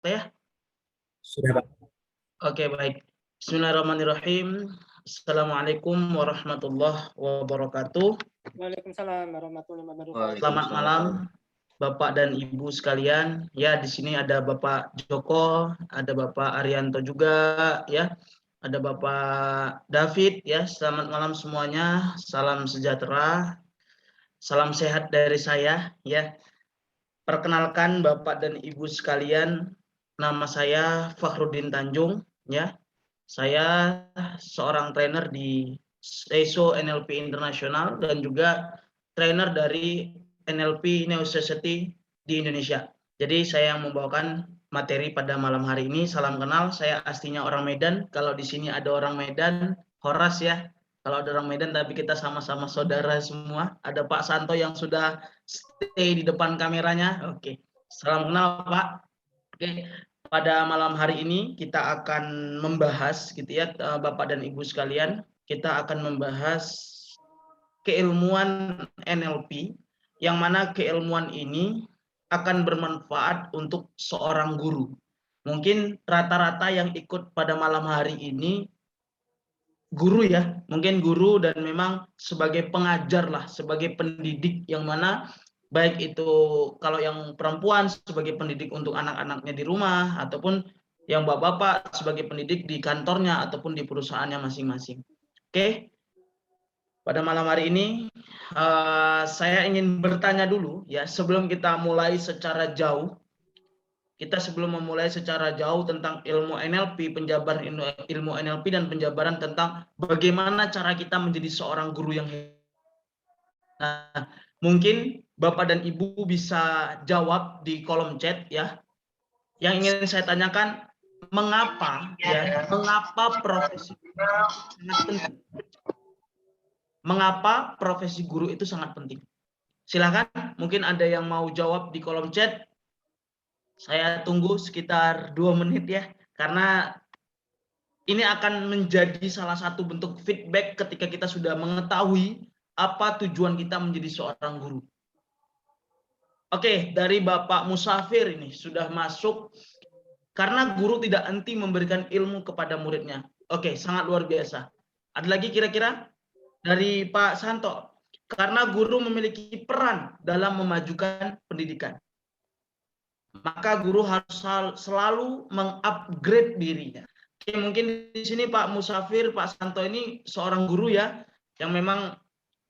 Ya? Sudah, Pak. Oke, baik. Bismillahirrahmanirrahim. Assalamualaikum warahmatullahi wabarakatuh. Waalaikumsalam warahmatullahi wabarakatuh. Selamat malam, Bapak dan Ibu sekalian. Ya, di sini ada Bapak Joko, ada Bapak Arianto juga, ya. Ada Bapak David, ya. Selamat malam semuanya. Salam sejahtera. Salam sehat dari saya, ya. Perkenalkan Bapak dan Ibu sekalian, nama saya Fakhruddin Tanjung, ya. Saya seorang trainer di ESO NLP Internasional dan juga trainer dari NLP Neo Society di Indonesia. Jadi saya yang membawakan materi pada malam hari ini. Salam kenal, saya aslinya orang Medan. Kalau di sini ada orang Medan, Horas ya. Kalau ada orang Medan, tapi kita sama-sama saudara semua. Ada Pak Santo yang sudah stay di depan kameranya. Oke, salam kenal Pak. Oke, pada malam hari ini kita akan membahas gitu ya Bapak dan Ibu sekalian, kita akan membahas keilmuan NLP yang mana keilmuan ini akan bermanfaat untuk seorang guru. Mungkin rata-rata yang ikut pada malam hari ini guru ya, mungkin guru dan memang sebagai pengajar lah, sebagai pendidik yang mana baik itu kalau yang perempuan sebagai pendidik untuk anak-anaknya di rumah ataupun yang bapak-bapak sebagai pendidik di kantornya ataupun di perusahaannya masing-masing. Oke, pada malam hari ini saya ingin bertanya dulu ya sebelum kita mulai secara jauh. Kita sebelum memulai secara jauh tentang ilmu NLP, penjabaran ilmu NLP dan penjabaran tentang bagaimana cara kita menjadi seorang guru yang hebat. Nah, mungkin Bapak dan Ibu bisa jawab di kolom chat ya. Yang ingin saya tanyakan, mengapa ya? Mengapa profesi sangat penting? Mengapa profesi guru itu sangat penting? Silakan, mungkin ada yang mau jawab di kolom chat. Saya tunggu sekitar 2 menit ya, karena ini akan menjadi salah satu bentuk feedback ketika kita sudah mengetahui apa tujuan kita menjadi seorang guru. Oke, dari Bapak Musafir ini sudah masuk, karena guru tidak henti memberikan ilmu kepada muridnya. Oke, sangat luar biasa. Ada lagi kira-kira dari Pak Santo, karena guru memiliki peran dalam memajukan pendidikan. Maka guru harus selalu mengupgrade dirinya. Oke, mungkin di sini Pak Musafir, Pak Santo ini seorang guru ya, yang memang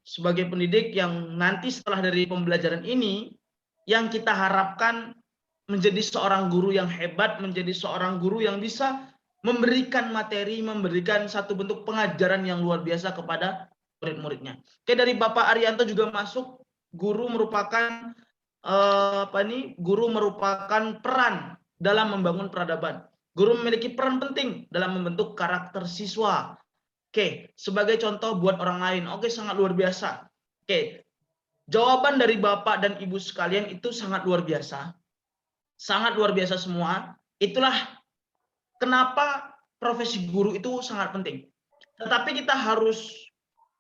sebagai pendidik yang nanti setelah dari pembelajaran ini, yang kita harapkan menjadi seorang guru yang hebat, menjadi seorang guru yang bisa memberikan materi, memberikan satu bentuk pengajaran yang luar biasa kepada murid-muridnya. Oke, dari Bapak Arianto juga masuk, guru merupakan guru merupakan peran dalam membangun peradaban. Guru memiliki peran penting dalam membentuk karakter siswa. Oke, sebagai contoh buat orang lain. Oke, sangat luar biasa. Oke, jawaban dari Bapak dan Ibu sekalian itu sangat luar biasa. Sangat luar biasa semua. Itulah kenapa profesi guru itu sangat penting. Tetapi kita harus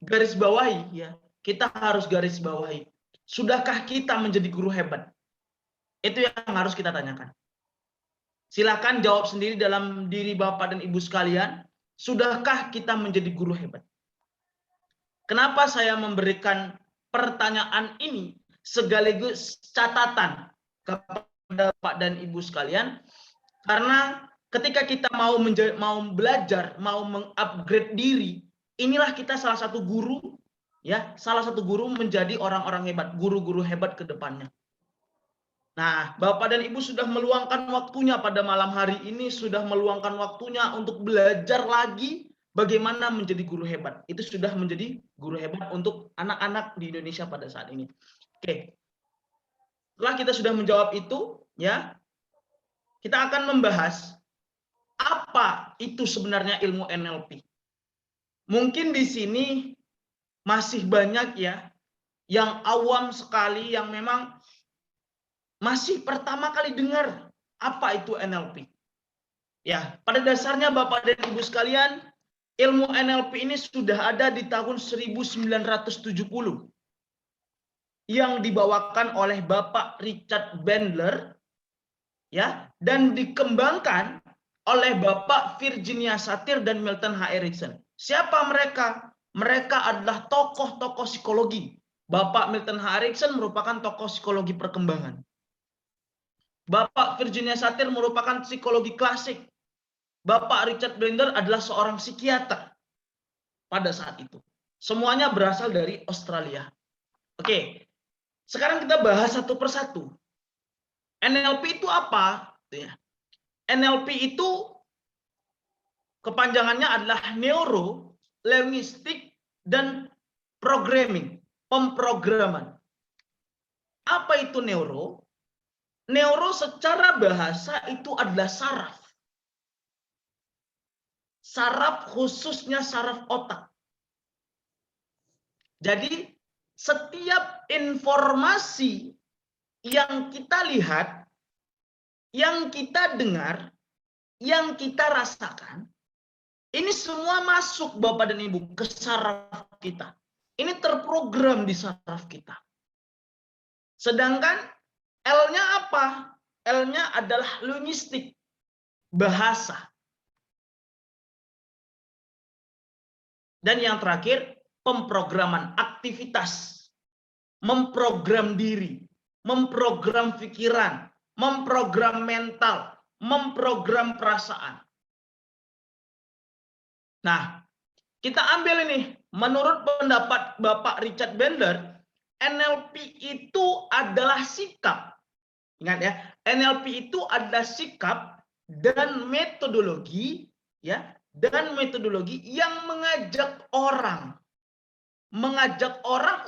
garis bawahi ya. Kita harus garis bawahi. Sudahkah kita menjadi guru hebat? Itu yang harus kita tanyakan. Silakan jawab sendiri dalam diri Bapak dan Ibu sekalian. Sudahkah kita menjadi guru hebat? Kenapa saya memberikan pertanyaan ini sekaligus catatan kepada Bapak dan Ibu sekalian? Karena ketika kita mau belajar, mau mengupgrade diri, inilah kita salah satu guru ya, salah satu guru menjadi orang-orang hebat, guru-guru hebat ke depannya. Nah, Bapak dan Ibu sudah meluangkan waktunya pada malam hari ini, sudah meluangkan waktunya untuk belajar lagi bagaimana menjadi guru hebat. Itu sudah menjadi guru hebat untuk anak-anak di Indonesia pada saat ini. Oke. Setelah kita sudah menjawab itu, ya, kita akan membahas apa itu sebenarnya ilmu NLP. Mungkin di sini masih banyak ya yang awam sekali, yang memang masih pertama kali dengar apa itu NLP. Ya, pada dasarnya Bapak dan Ibu sekalian, ilmu NLP ini sudah ada di tahun 1970 yang dibawakan oleh Bapak Richard Bandler ya, dan dikembangkan oleh Bapak Virginia Satir dan Milton H. Erickson. Siapa mereka? Mereka adalah tokoh-tokoh psikologi. Bapak Milton H. Erickson merupakan tokoh psikologi perkembangan. Bapak Virginia Satir merupakan psikologi klasik. Bapak Richard Bandler adalah seorang psikiater pada saat itu. Semuanya berasal dari Australia. Oke, sekarang kita bahas satu persatu. NLP itu apa? NLP itu kepanjangannya adalah Neuro, Linguistic, dan Programming, pemrograman. Apa itu neuro? Neuro secara bahasa itu adalah saraf. Saraf khususnya saraf otak. Jadi setiap informasi yang kita lihat, yang kita dengar, yang kita rasakan, ini semua masuk Bapak dan Ibu ke saraf kita. Ini terprogram di saraf kita. Sedangkan L-nya apa? L-nya adalah linguistik, bahasa. Dan yang terakhir, pemrograman, aktivitas. Memprogram diri, memprogram pikiran, memprogram mental, memprogram perasaan. Nah, kita ambil ini, menurut pendapat Bapak Richard Bandler, NLP itu adalah sikap. Ingat ya, NLP itu adalah sikap dan metodologi, ya, dan metodologi yang mengajak orang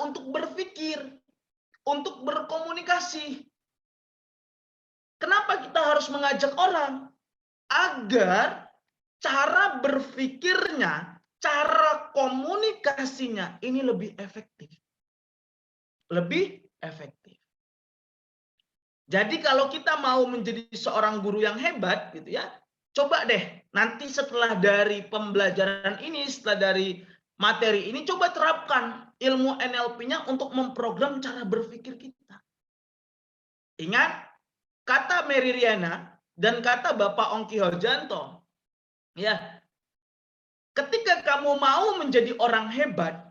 untuk berpikir, untuk berkomunikasi. Kenapa kita harus mengajak orang? Agar cara berpikirnya, cara komunikasinya ini lebih efektif. Lebih efektif. Jadi kalau kita mau menjadi seorang guru yang hebat gitu ya, coba deh nanti setelah dari pembelajaran ini, setelah dari materi ini, coba terapkan ilmu NLP-nya untuk memprogram cara berpikir kita. Ingat kata Mary Riana dan kata Bapak Ongki Harjanto, ya, ketika kamu mau menjadi orang hebat,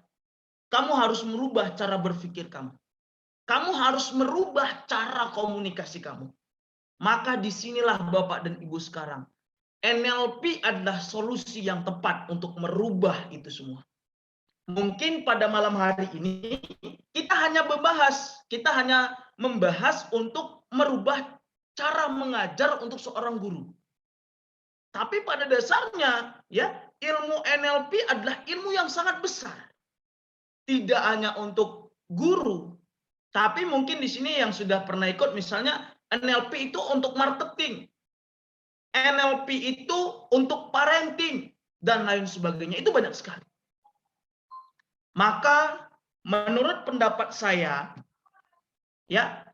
kamu harus merubah cara berpikir kamu. Kamu harus merubah cara komunikasi kamu. Maka disinilah Bapak dan Ibu sekarang. NLP adalah solusi yang tepat untuk merubah itu semua. Mungkin pada malam hari ini kita hanya membahas untuk merubah cara mengajar untuk seorang guru. Tapi pada dasarnya ya, ilmu NLP adalah ilmu yang sangat besar. Tidak hanya untuk guru, tapi mungkin di sini yang sudah pernah ikut misalnya NLP itu untuk marketing. NLP itu untuk parenting dan lain sebagainya. Itu banyak sekali. Maka menurut pendapat saya ya,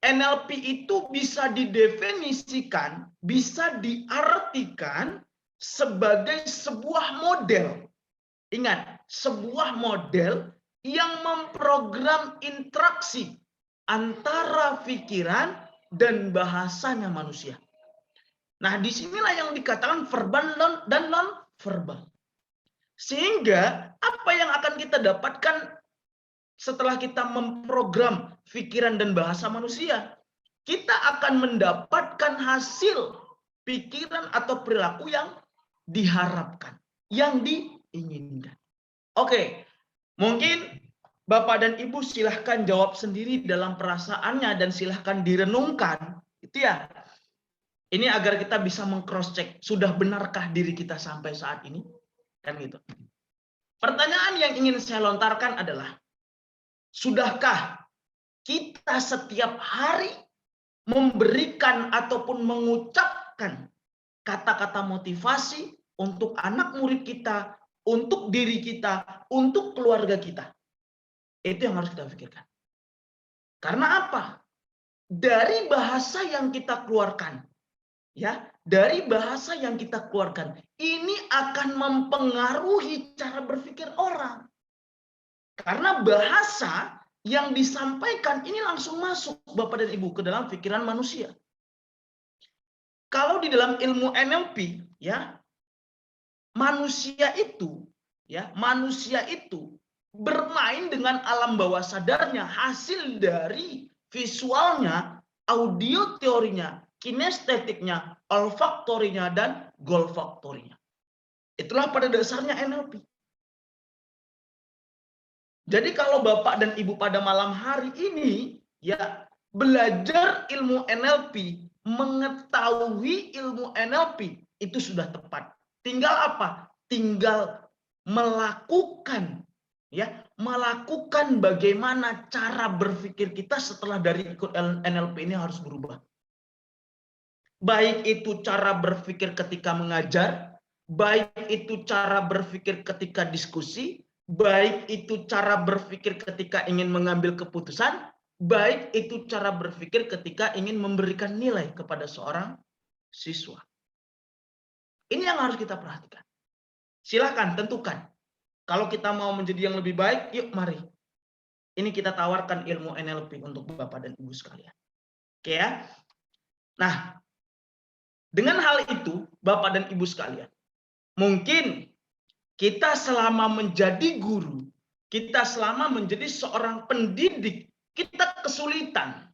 NLP itu bisa didefinisikan, bisa diartikan sebagai sebuah model. Ingat, sebuah model yang memprogram interaksi antara pikiran dan bahasanya manusia. Nah, disinilah yang dikatakan verbal dan non-verbal. Sehingga apa yang akan kita dapatkan setelah kita memprogram pikiran dan bahasa manusia? Kita akan mendapatkan hasil pikiran atau perilaku yang diharapkan, yang diinginkan. Oke, mungkin Bapak dan Ibu silahkan jawab sendiri dalam perasaannya dan silahkan direnungkan, itu ya. Ini agar kita bisa meng-cross check, sudah benarkah diri kita sampai saat ini? Kan gitu. Pertanyaan yang ingin saya lontarkan adalah, sudahkah kita setiap hari memberikan ataupun mengucapkan kata-kata motivasi untuk anak murid kita, untuk diri kita, untuk keluarga kita? Itu yang harus kita pikirkan. Karena apa? Dari bahasa yang kita keluarkan, ya, dari bahasa yang kita keluarkan, ini akan mempengaruhi cara berpikir orang. Karena bahasa yang disampaikan ini langsung masuk Bapak dan Ibu ke dalam pikiran manusia. Kalau di dalam ilmu NLP, ya, manusia itu bermain dengan alam bawah sadarnya, hasil dari visualnya, audio teorinya, kinestetiknya, olfaktorinya, dan golfaktorinya. Itulah pada dasarnya NLP. Jadi kalau Bapak dan Ibu pada malam hari ini ya belajar ilmu NLP, mengetahui ilmu NLP itu sudah tepat. Tinggal apa? Tinggal melakukan ya, melakukan bagaimana cara berpikir kita setelah dari ikut NLP ini harus berubah. Baik itu cara berpikir ketika mengajar, baik itu cara berpikir ketika diskusi, baik itu cara berpikir ketika ingin mengambil keputusan, baik itu cara berpikir ketika ingin memberikan nilai kepada seorang siswa. Ini yang harus kita perhatikan. Silakan tentukan. Kalau kita mau menjadi yang lebih baik, yuk mari. Ini kita tawarkan ilmu NLP untuk Bapak dan Ibu sekalian. Oke ya. Nah, dengan hal itu, Bapak dan Ibu sekalian, mungkin kita selama menjadi guru, kita selama menjadi seorang pendidik, kita kesulitan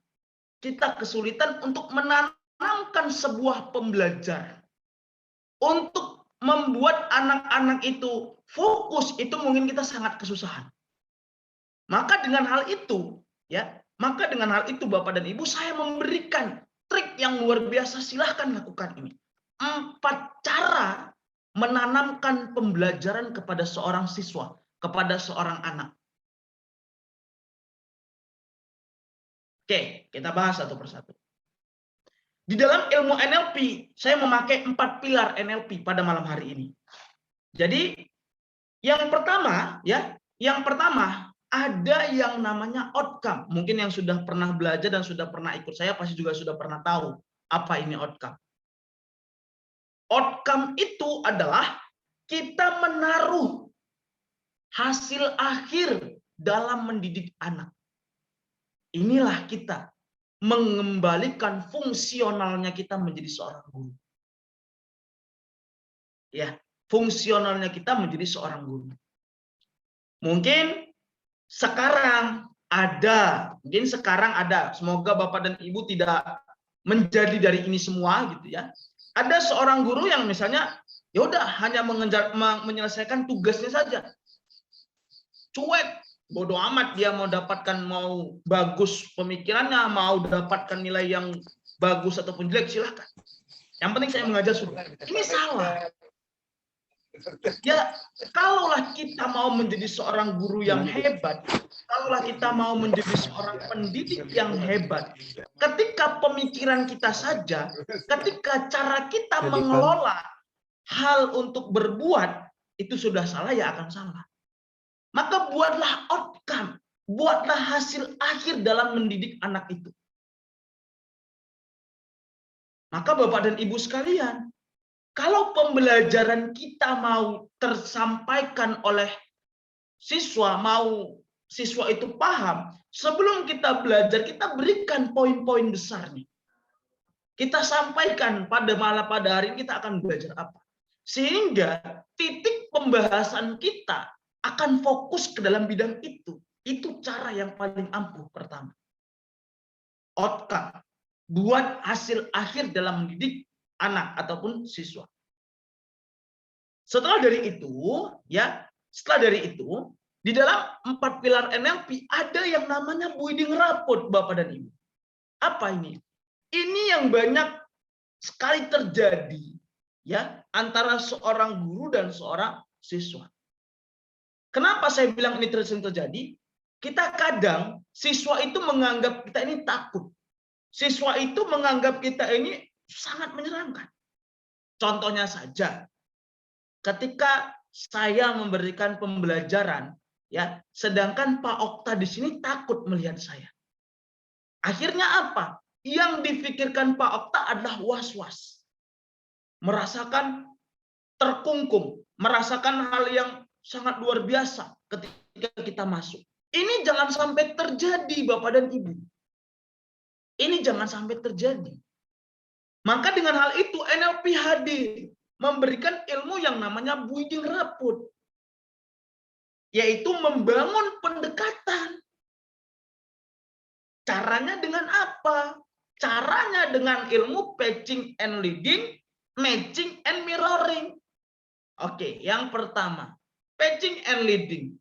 untuk menanamkan sebuah pembelajaran. Untuk membuat anak-anak itu fokus, itu mungkin kita sangat kesusahan. Maka dengan hal itu, Bapak dan Ibu, saya memberikan trik yang luar biasa. Silahkan lakukan ini. 4 cara menanamkan pembelajaran kepada seorang siswa, kepada seorang anak. Oke, kita bahas satu persatu. Di dalam ilmu NLP, saya memakai 4 pilar NLP pada malam hari ini. Jadi, yang pertama ada yang namanya outcome. Mungkin yang sudah pernah belajar dan sudah pernah ikut saya pasti juga sudah pernah tahu apa ini outcome. Outcome itu adalah kita menaruh hasil akhir dalam mendidik anak. Inilah kita mengembalikan fungsionalnya kita menjadi seorang guru. Ya, fungsionalnya kita menjadi seorang guru. Mungkin sekarang ada, semoga Bapak dan Ibu tidak menjadi dari ini semua gitu ya. Ada seorang guru yang misalnya ya udah hanya menyelesaikan tugasnya saja. Cuek, bodoh amat dia mau bagus pemikirannya, mau dapatkan nilai yang bagus ataupun jelek, silakan. Yang penting saya mengajar sudah. Ini salah. Ya, kalaulah kita mau menjadi seorang guru yang hebat, kalaulah kita mau menjadi seorang pendidik yang hebat, ketika pemikiran kita saja, ketika cara kita mengelola hal untuk berbuat, itu sudah salah, ya akan salah. Maka buatlah outcome, buatlah hasil akhir dalam mendidik anak itu. Maka Bapak dan Ibu sekalian, kalau pembelajaran kita mau tersampaikan oleh siswa, mau siswa itu paham, sebelum kita belajar, kita berikan poin-poin besarnya. Kita sampaikan pada hari ini kita akan belajar apa. Sehingga titik pembahasan kita akan fokus ke dalam bidang itu. Itu cara yang paling ampuh pertama. Outcome. Buat hasil akhir dalam mendidik anak ataupun siswa. Setelah dari itu, di dalam 4 pilar NLP ada yang namanya building rapport, Bapak dan Ibu. Apa ini? Ini yang banyak sekali terjadi ya antara seorang guru dan seorang siswa. Kenapa saya bilang ini sering terjadi? Kita kadang siswa itu menganggap kita ini takut. Siswa itu menganggap kita ini sangat menyeramkan. Contohnya saja, ketika saya memberikan pembelajaran, ya, sedangkan Pak Okta di sini takut melihat saya. Akhirnya apa? Yang dipikirkan Pak Okta adalah was-was. Merasakan terkungkung, merasakan hal yang sangat luar biasa ketika kita masuk. Ini jangan sampai terjadi, Bapak dan Ibu. Ini jangan sampai terjadi. Maka dengan hal itu NLP hadir memberikan ilmu yang namanya building rapport, yaitu membangun pendekatan. Caranya dengan apa? Caranya dengan ilmu patching and leading, matching and mirroring. Oke, yang pertama, patching and leading.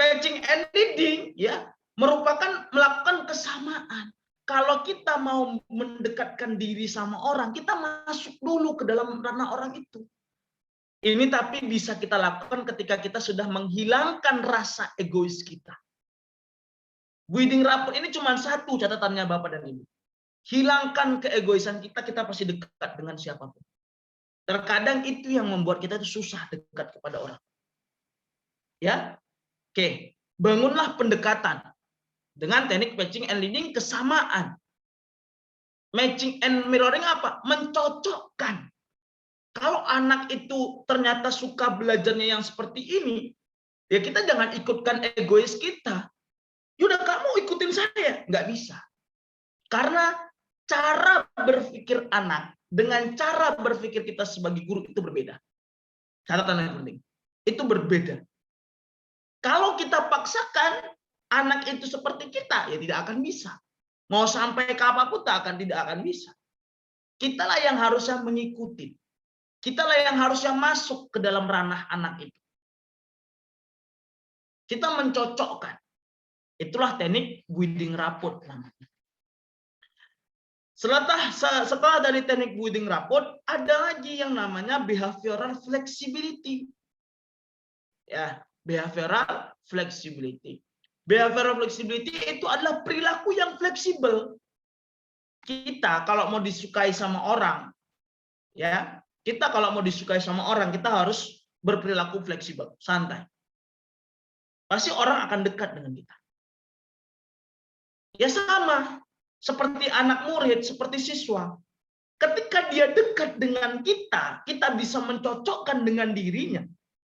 Patching and leading ya merupakan melakukan kesamaan. Kalau kita mau mendekatkan diri sama orang, kita masuk dulu ke dalam ranah orang itu. Ini tapi bisa kita lakukan ketika kita sudah menghilangkan rasa egois kita. Building rapport ini cuma satu catatannya Bapak dan Ibu. Hilangkan keegoisan kita, kita pasti dekat dengan siapapun. Terkadang itu yang membuat kita itu susah dekat kepada orang. Ya, oke. Bangunlah pendekatan dengan teknik matching and leading, kesamaan. Matching and mirroring apa? Mencocokkan. Kalau anak itu ternyata suka belajarnya yang seperti ini, ya kita jangan ikutkan egois kita. Yaudah kamu ikutin saya. Nggak bisa. Karena cara berpikir anak dengan cara berpikir kita sebagai guru itu berbeda. Catatan yang penting. Itu berbeda. Kalau kita paksakan anak itu seperti kita, ya tidak akan bisa. Mau sampai ke apapun tidak akan bisa. Kitalah yang harusnya mengikuti. Kitalah yang harusnya masuk ke dalam ranah anak itu. Kita mencocokkan. Itulah teknik building rapport namanya. Setelah dari teknik building rapport, ada lagi yang namanya behavioral flexibility. Ya, behavioral flexibility. Behavioral flexibility itu adalah perilaku yang fleksibel. Kita kalau mau disukai sama orang, ya, kita kalau mau disukai sama orang, kita harus berperilaku fleksibel, santai. Pasti orang akan dekat dengan kita. Ya sama, seperti anak murid, seperti siswa. Ketika dia dekat dengan kita, kita bisa mencocokkan dengan dirinya.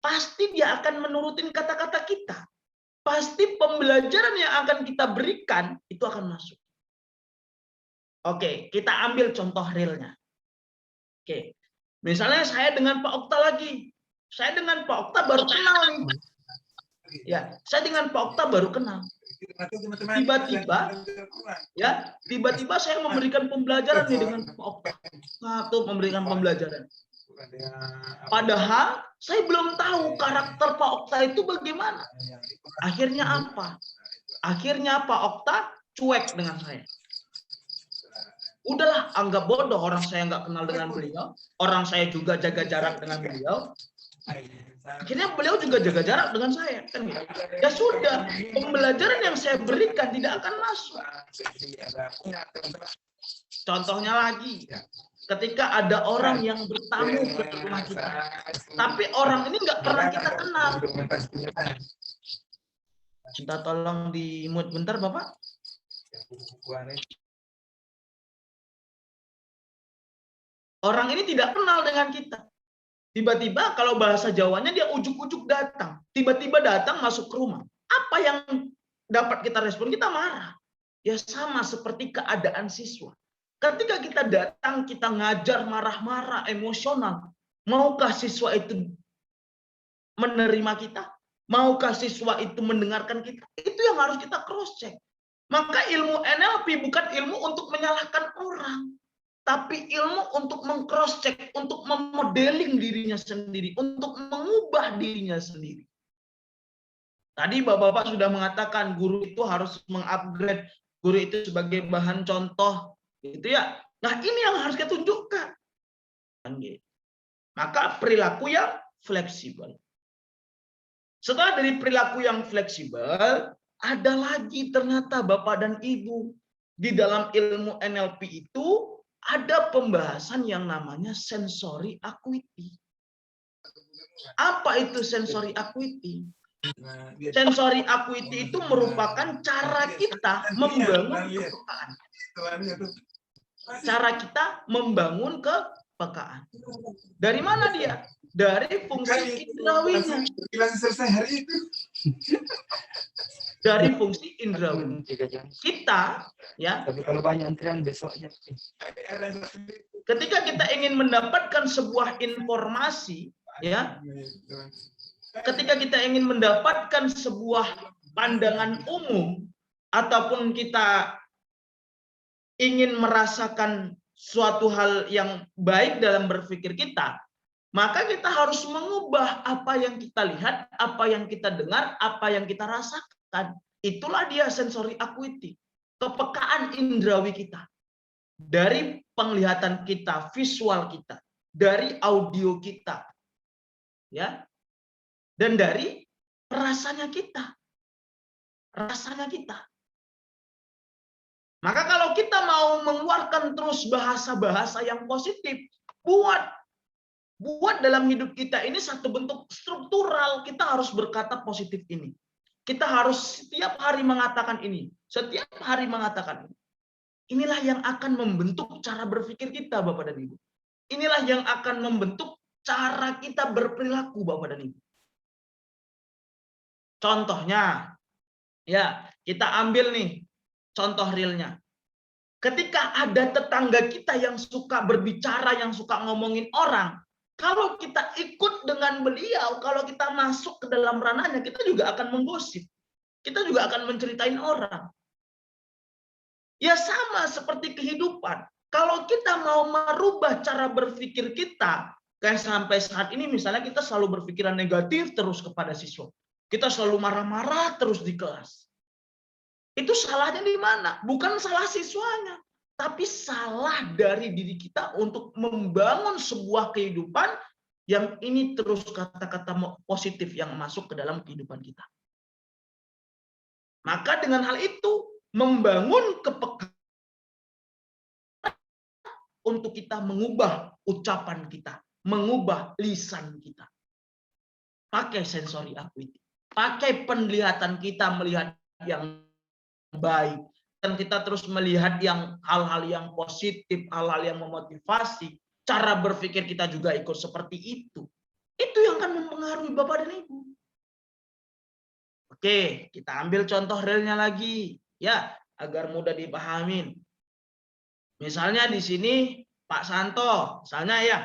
Pasti dia akan menurutin kata-kata kita. Pasti pembelajaran yang akan kita berikan, itu akan masuk. Oke, kita ambil contoh realnya. Oke, misalnya saya dengan Pak Okta lagi. Saya dengan Pak Okta baru kenal nih. Ya, saya dengan Pak Okta baru kenal. Tiba-tiba saya memberikan pembelajaran nih dengan Pak Okta. Satu memberikan pembelajaran. Padahal saya belum tahu karakter Pak Okta itu bagaimana. Akhirnya apa? Akhirnya Pak Okta cuek dengan saya. Udahlah, anggap bodoh, orang saya nggak kenal dengan beliau. Orang saya juga jaga jarak dengan beliau. Akhirnya beliau juga jaga jarak dengan saya, kan gitu. Ya sudah, pembelajaran yang saya berikan tidak akan masuk. Contohnya lagi, ketika ada orang yang bertamu ke rumah kita, tapi orang ini nggak pernah kita kenal. Minta tolong di mute bentar, Bapak. Orang ini tidak kenal dengan kita. Tiba-tiba kalau bahasa Jawanya dia ujuk-ujuk datang. Tiba-tiba datang masuk ke rumah. Apa yang dapat kita respon? Kita marah. Ya sama seperti keadaan siswa. Ketika kita datang, kita ngajar marah-marah, emosional. Maukah siswa itu menerima kita? Maukah siswa itu mendengarkan kita? Itu yang harus kita cross-check. Maka ilmu NLP bukan ilmu untuk menyalahkan orang. Tapi ilmu untuk meng-cross-check, untuk memodeling dirinya sendiri, untuk mengubah dirinya sendiri. Tadi Bapak-Bapak sudah mengatakan guru itu harus mengupgrade, guru itu sebagai bahan contoh, gitu ya. Nah ini yang harus kita tunjukkan. Maka perilaku yang fleksibel. Setelah dari perilaku yang fleksibel, ada lagi ternyata Bapak dan Ibu. Di dalam ilmu NLP itu, ada pembahasan yang namanya sensory acuity. Apa itu sensory acuity? Sensory acuity itu merupakan cara kita membangun kepekaan. Cara kita membangun kepekaan. Dari mana dia? dari fungsi indrawinya. Selesai hari itu. Dari fungsi indrawi. Kita, ya, Tapi kalau banyak antrian besoknya. ketika kita ingin mendapatkan sebuah informasi, ya, ketika kita ingin mendapatkan sebuah pandangan umum, ataupun kita ingin merasakan suatu hal yang baik dalam berpikir kita, maka kita harus mengubah apa yang kita lihat, apa yang kita dengar, apa yang kita rasakan. Itulah dia sensory acuity, kepekaan indrawi kita. Dari penglihatan kita, visual kita, dari audio kita, ya, dan dari rasanya kita. Rasanya kita. Maka kalau kita mau mengeluarkan terus bahasa-bahasa yang positif, buat dalam hidup kita ini satu bentuk struktural, kita harus berkata positif ini. Kita harus setiap hari mengatakan ini. Setiap hari mengatakan ini. Inilah yang akan membentuk cara berpikir kita, Bapak dan Ibu. Inilah yang akan membentuk cara kita berperilaku, Bapak dan Ibu. Contohnya, ya, kita ambil nih contoh realnya. Ketika ada tetangga kita yang suka berbicara, yang suka ngomongin orang, kalau kita ikut dengan beliau, kalau kita masuk ke dalam ranahnya, kita juga akan menggosip. Kita juga akan menceritain orang. Ya sama seperti kehidupan. Kalau kita mau merubah cara berpikir kita, kayak sampai saat ini misalnya kita selalu berpikiran negatif terus kepada siswa. Kita selalu marah-marah terus di kelas. Itu salahnya di mana? Bukan salah siswanya, tapi salah dari diri kita untuk membangun sebuah kehidupan yang ini terus kata-kata positif yang masuk ke dalam kehidupan kita. Maka dengan hal itu membangun kepekaan untuk kita mengubah ucapan kita, mengubah lisan kita. Pakai sensory acuity, pakai penglihatan kita melihat yang baik, dan kita terus melihat yang hal-hal yang positif, hal-hal yang memotivasi. Cara berpikir kita juga ikut seperti itu. Itu yang akan mempengaruhi Bapak dan Ibu. Oke, kita ambil contoh realnya lagi, ya, agar mudah dipahamin. Misalnya di sini Pak Santo, misalnya ya,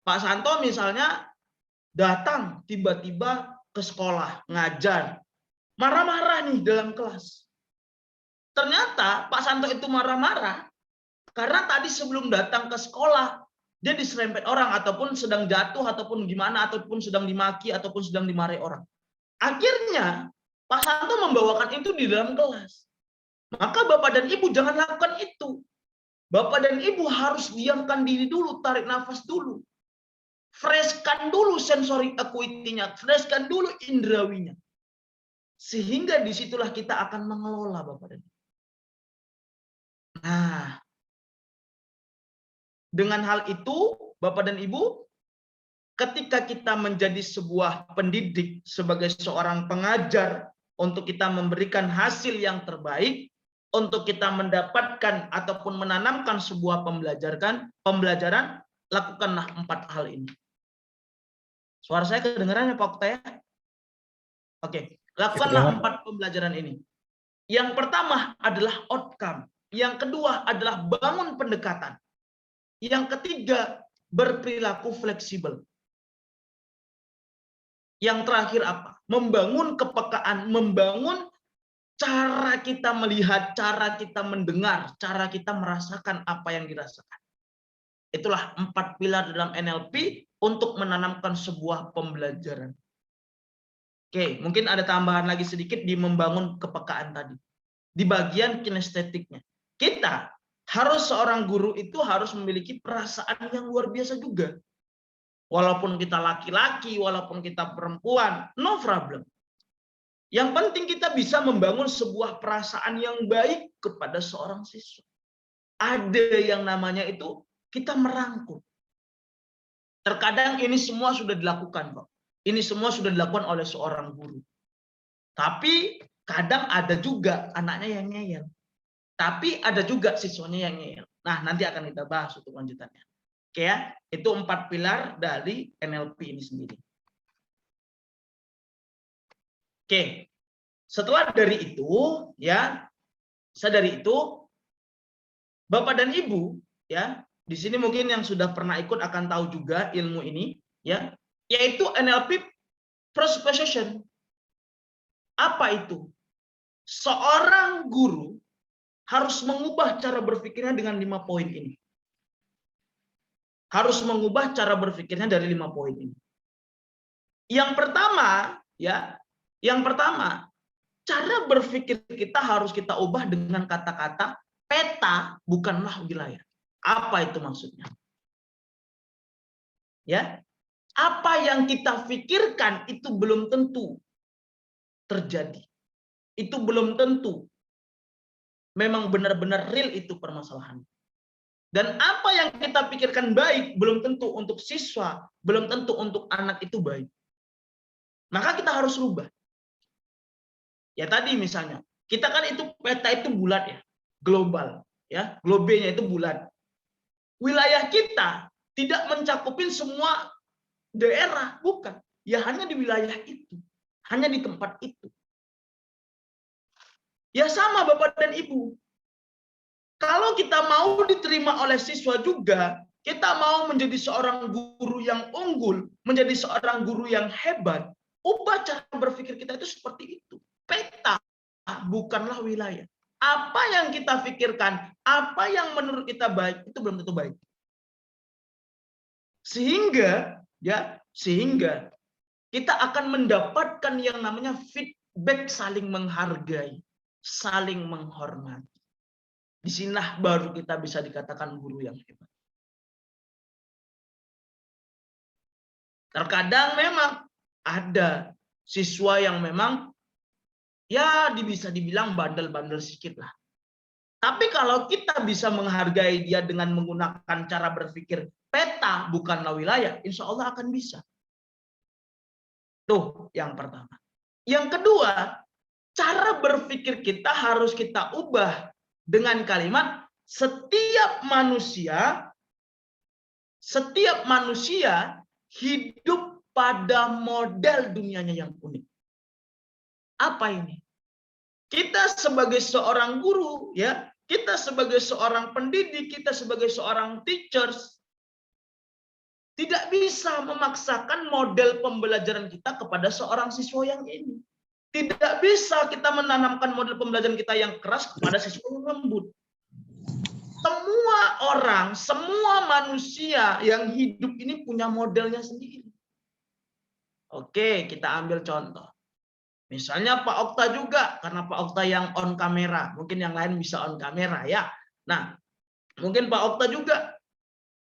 Pak Santo misalnya datang tiba-tiba ke sekolah ngajar, marah-marah nih dalam kelas. Ternyata Pak Santo itu marah-marah karena tadi sebelum datang ke sekolah dia diserempet orang, ataupun sedang jatuh, ataupun gimana, ataupun sedang dimaki, ataupun sedang dimarahi orang. Akhirnya Pak Santo membawakan itu di dalam kelas. Maka Bapak dan Ibu jangan lakukan itu. Bapak dan Ibu harus diamkan diri dulu, tarik nafas dulu. Freshkan dulu sensory acuity-nya, freshkan dulu indrawinya. Sehingga disitulah kita akan mengelola Bapak dan Ibu. Nah, dengan hal itu, Bapak dan Ibu, ketika kita menjadi sebuah pendidik, sebagai seorang pengajar, untuk kita memberikan hasil yang terbaik, untuk kita mendapatkan ataupun menanamkan sebuah pembelajaran, lakukanlah 4 hal ini. Suara saya kedengaran ya Pak Okta ya? Oke, lakukanlah 4 pembelajaran ini. Yang pertama adalah outcome. Yang kedua adalah bangun pendekatan. Yang ketiga, berperilaku fleksibel. Yang terakhir apa? Membangun kepekaan, membangun cara kita melihat, cara kita mendengar, cara kita merasakan apa yang dirasakan. Itulah 4 pilar dalam NLP untuk menanamkan sebuah pembelajaran. Oke, mungkin ada tambahan lagi sedikit di membangun kepekaan tadi. Di bagian kinestetiknya. Kita harus, seorang guru itu harus memiliki perasaan yang luar biasa juga. Walaupun kita laki-laki, walaupun kita perempuan, no problem. Yang penting kita bisa membangun sebuah perasaan yang baik kepada seorang siswa. Ada yang namanya itu kita merangkul. Terkadang ini semua sudah dilakukan, Pak. Ini semua sudah dilakukan oleh seorang guru. Tapi kadang ada juga anaknya yang ngeyel. Tapi ada juga siswanya yang ngeyel. Nah, nanti akan kita bahas untuk lanjutannya. Oke ya, itu 4 pilar dari NLP ini sendiri. Oke, setelah dari itu ya, Bapak dan Ibu ya, di sini mungkin yang sudah pernah ikut akan tahu juga ilmu ini ya, yaitu NLP Persuasion. Apa itu? Seorang guru harus mengubah cara berpikirnya dengan 5 poin ini. Harus mengubah cara berpikirnya dari 5 poin ini. Yang pertama, cara berpikir kita harus kita ubah dengan kata-kata peta bukanlah wilayah. Apa itu maksudnya? Ya, apa yang kita pikirkan itu belum tentu terjadi. Itu belum tentu memang benar-benar real itu permasalahan. Dan apa yang kita pikirkan baik belum tentu untuk siswa, belum tentu untuk anak itu baik. Maka kita harus rubah. Ya tadi misalnya, kita kan itu peta itu bulat ya, global ya, globenya itu bulat. Wilayah kita tidak mencakupin semua daerah, bukan. Ya hanya di wilayah itu, hanya di tempat itu. Ya sama Bapak dan Ibu. Kalau kita mau diterima oleh siswa juga, kita mau menjadi seorang guru yang unggul, menjadi seorang guru yang hebat, ubah cara berpikir kita itu seperti itu. Peta bukanlah wilayah. Apa yang kita pikirkan, apa yang menurut kita baik, itu belum tentu baik. Sehingga kita akan mendapatkan yang namanya feedback saling menghargai, saling menghormati. Disinilah baru kita bisa dikatakan guru yang hebat. Terkadang memang ada siswa yang memang ya bisa dibilang bandel-bandel sedikit lah. Tapi kalau kita bisa menghargai dia dengan menggunakan cara berpikir peta bukanlah wilayah, insya Allah akan bisa. Tuh yang pertama. Yang kedua, cara berpikir kita harus kita ubah dengan kalimat setiap manusia hidup pada model dunianya yang unik. Apa ini? Kita sebagai seorang guru, ya, kita sebagai seorang pendidik, kita sebagai seorang teachers, tidak bisa memaksakan model pembelajaran kita kepada seorang siswa yang ini. Tidak bisa kita menanamkan model pembelajaran kita yang keras kepada siswa yang lembut. Semua orang, semua manusia yang hidup ini punya modelnya sendiri. Oke, kita ambil contoh. Misalnya Pak Okta juga, karena Pak Okta yang on kamera, mungkin yang lain bisa on kamera ya. Nah, mungkin Pak Okta juga.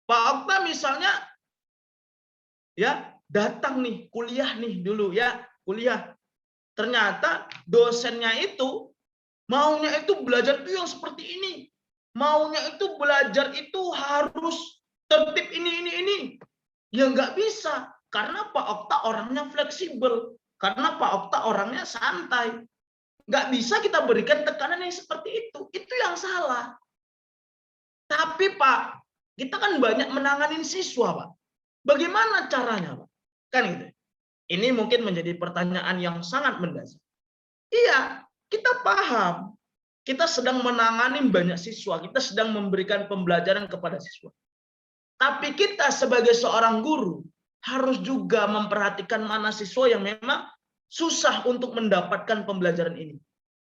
Pak Okta misalnya ya datang nih kuliah nih dulu ya, kuliah. Ternyata dosennya itu maunya itu belajar itu yang seperti ini. Maunya itu belajar itu harus tertib ini. Ya nggak bisa, karena Pak Okta orangnya fleksibel. Karena Pak Okta orangnya santai. Nggak bisa kita berikan tekanan yang seperti itu. Itu yang salah. Tapi Pak, kita kan banyak menanganin siswa, Pak. Bagaimana caranya, Pak? Kan gitu. Ini mungkin menjadi pertanyaan yang sangat mendasar. Iya, kita paham. Kita sedang menangani banyak siswa. Kita sedang memberikan pembelajaran kepada siswa. Tapi kita sebagai seorang guru, harus juga memperhatikan mana siswa yang memang susah untuk mendapatkan pembelajaran ini.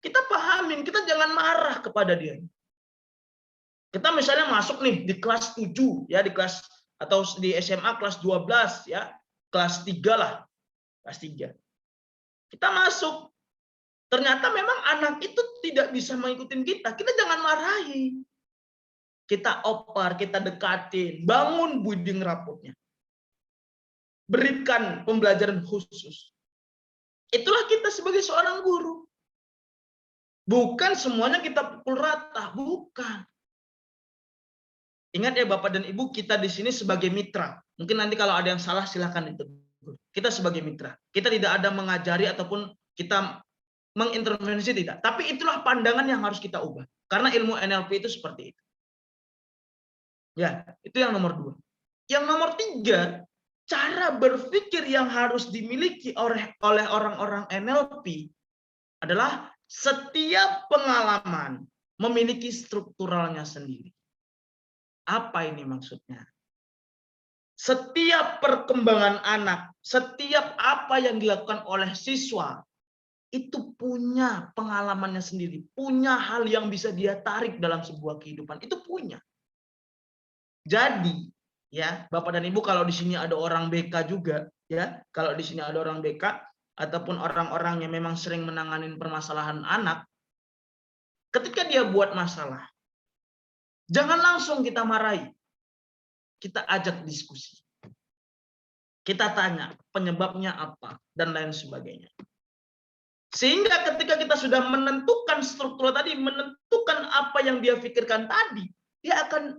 Kita pahamin, kita jangan marah kepada dia. Kita misalnya masuk nih di kelas 7 ya, di kelas atau di SMA kelas 12 ya, kelas 3 lah. Kelas 3. Kita masuk. Ternyata memang anak itu tidak bisa mengikuti kita. Kita jangan marahi. Kita opar, kita dekatin, bangun buding rapotnya. Berikan pembelajaran khusus. Itulah kita sebagai seorang guru. Bukan semuanya kita pukul rata, bukan. Ingat ya Bapak dan Ibu, kita di sini sebagai mitra. Mungkin nanti kalau ada yang salah silakan ditegur. Kita sebagai mitra. Kita tidak ada mengajari ataupun kita mengintervensi, tidak. Tapi itulah pandangan yang harus kita ubah. Karena ilmu NLP itu seperti itu. Ya, itu yang nomor 2. Yang nomor 3, cara berpikir yang harus dimiliki oleh orang-orang NLP adalah setiap pengalaman memiliki strukturalnya sendiri. Apa ini maksudnya? Setiap perkembangan anak, setiap apa yang dilakukan oleh siswa, itu punya pengalamannya sendiri, punya hal yang bisa dia tarik dalam sebuah kehidupan, itu punya. Jadi, ya, Bapak dan Ibu, kalau di sini ada orang BK juga, ya, kalau di sini ada orang BK ataupun orang-orang yang memang sering menangani permasalahan anak, ketika dia buat masalah, jangan langsung kita marahi. Kita ajak diskusi. Kita tanya penyebabnya apa dan lain sebagainya. Sehingga ketika kita sudah menentukan struktur tadi, menentukan apa yang dia pikirkan tadi, dia akan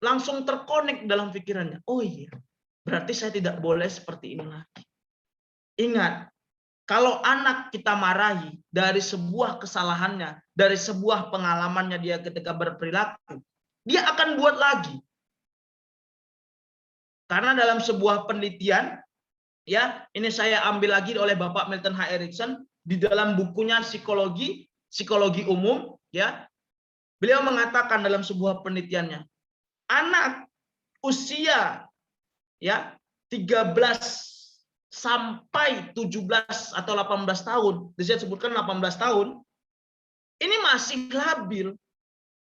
langsung terkonek dalam pikirannya. Oh iya, berarti saya tidak boleh seperti ini lagi. Ingat, kalau anak kita marahi dari sebuah kesalahannya, dari sebuah pengalamannya dia ketika berperilaku, dia akan buat lagi. Karena dalam sebuah penelitian, ya, ini saya ambil lagi oleh Bapak Milton H. Erickson di dalam bukunya Psikologi Umum, ya. Beliau mengatakan dalam sebuah penelitiannya, anak usia ya 13 sampai 17 atau 18 tahun, saya sebutkan 18 tahun, ini masih labil.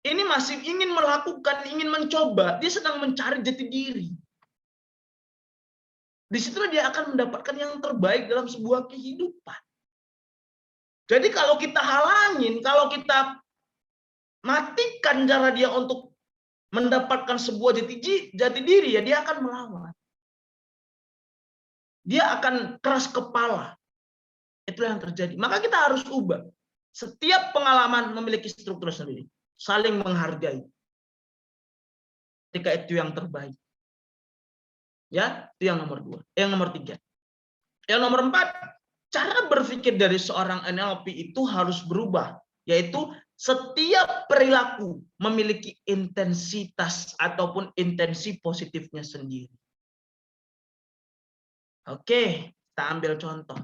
Ini masih ingin melakukan, ingin mencoba, dia sedang mencari jati diri. Di situ dia akan mendapatkan yang terbaik dalam sebuah kehidupan. Jadi kalau kita halangin, kalau kita matikan cara dia untuk mendapatkan sebuah jati diri, ya dia akan melawan. Dia akan keras kepala. Itulah yang terjadi. Maka kita harus ubah. Setiap pengalaman memiliki struktur sendiri. Saling menghargai. Ketika itu yang terbaik. Ya, itu yang nomor 2. Yang nomor 3. Yang nomor 4, cara berpikir dari seorang NLP itu harus berubah. Yaitu setiap perilaku memiliki intensitas ataupun intensi positifnya sendiri. Oke, kita ambil contoh.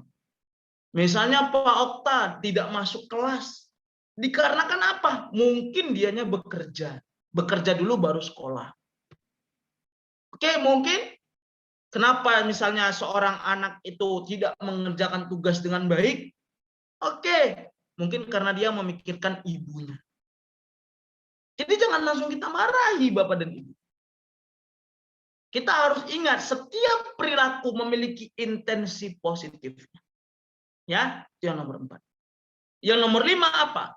Misalnya Pak Okta tidak masuk kelas. Dikarenakan apa? Mungkin dianya bekerja. Bekerja dulu baru sekolah. Oke, mungkin kenapa misalnya seorang anak itu tidak mengerjakan tugas dengan baik? Oke, mungkin karena dia memikirkan ibunya. Jadi jangan langsung kita marahi Bapak dan Ibu. Kita harus ingat setiap perilaku memiliki intensi positifnya. Ya, itu yang nomor 4. Yang nomor 5 apa?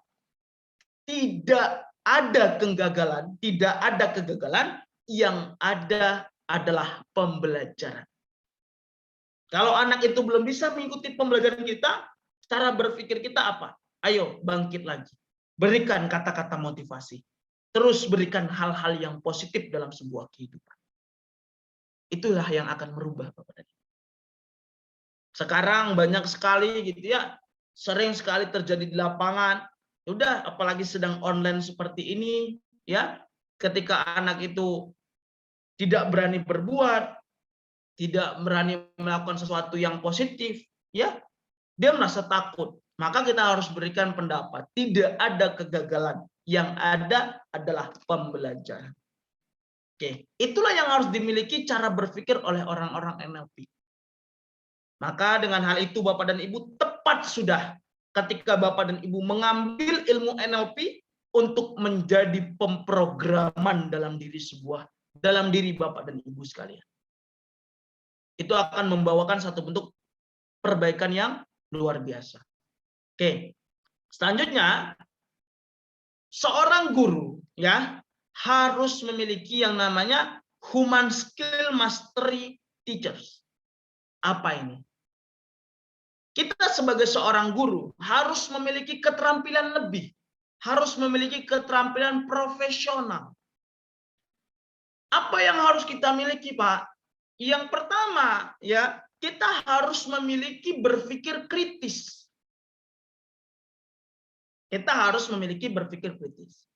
Tidak ada kegagalan, yang ada adalah pembelajaran. Kalau anak itu belum bisa mengikuti pembelajaran kita, cara berpikir kita apa? Ayo bangkit lagi. Berikan kata-kata motivasi. Terus berikan hal-hal yang positif dalam sebuah kehidupan. Itulah yang akan merubah Bapak dan Ibu. Sekarang banyak sekali gitu ya, sering sekali terjadi di lapangan. Udah, apalagi sedang online seperti ini, ya. Ketika anak itu tidak berani berbuat, tidak berani melakukan sesuatu yang positif, ya, dia merasa takut. Maka kita harus berikan pendapat. Tidak ada kegagalan, yang ada adalah pembelajaran. Oke, itulah yang harus dimiliki cara berpikir oleh orang-orang NLP. Maka dengan hal itu Bapak dan Ibu tepat sudah ketika Bapak dan Ibu mengambil ilmu NLP untuk menjadi pemrograman dalam diri Bapak dan Ibu sekalian. Itu akan membawakan satu bentuk perbaikan yang luar biasa. Oke. Selanjutnya, seorang guru ya harus memiliki yang namanya human skill mastery teachers. Apa ini? Kita sebagai seorang guru harus memiliki keterampilan lebih, harus memiliki keterampilan profesional. Apa yang harus kita miliki, Pak? Yang pertama, ya, kita harus memiliki berpikir kritis. Kita harus memiliki berpikir kritis.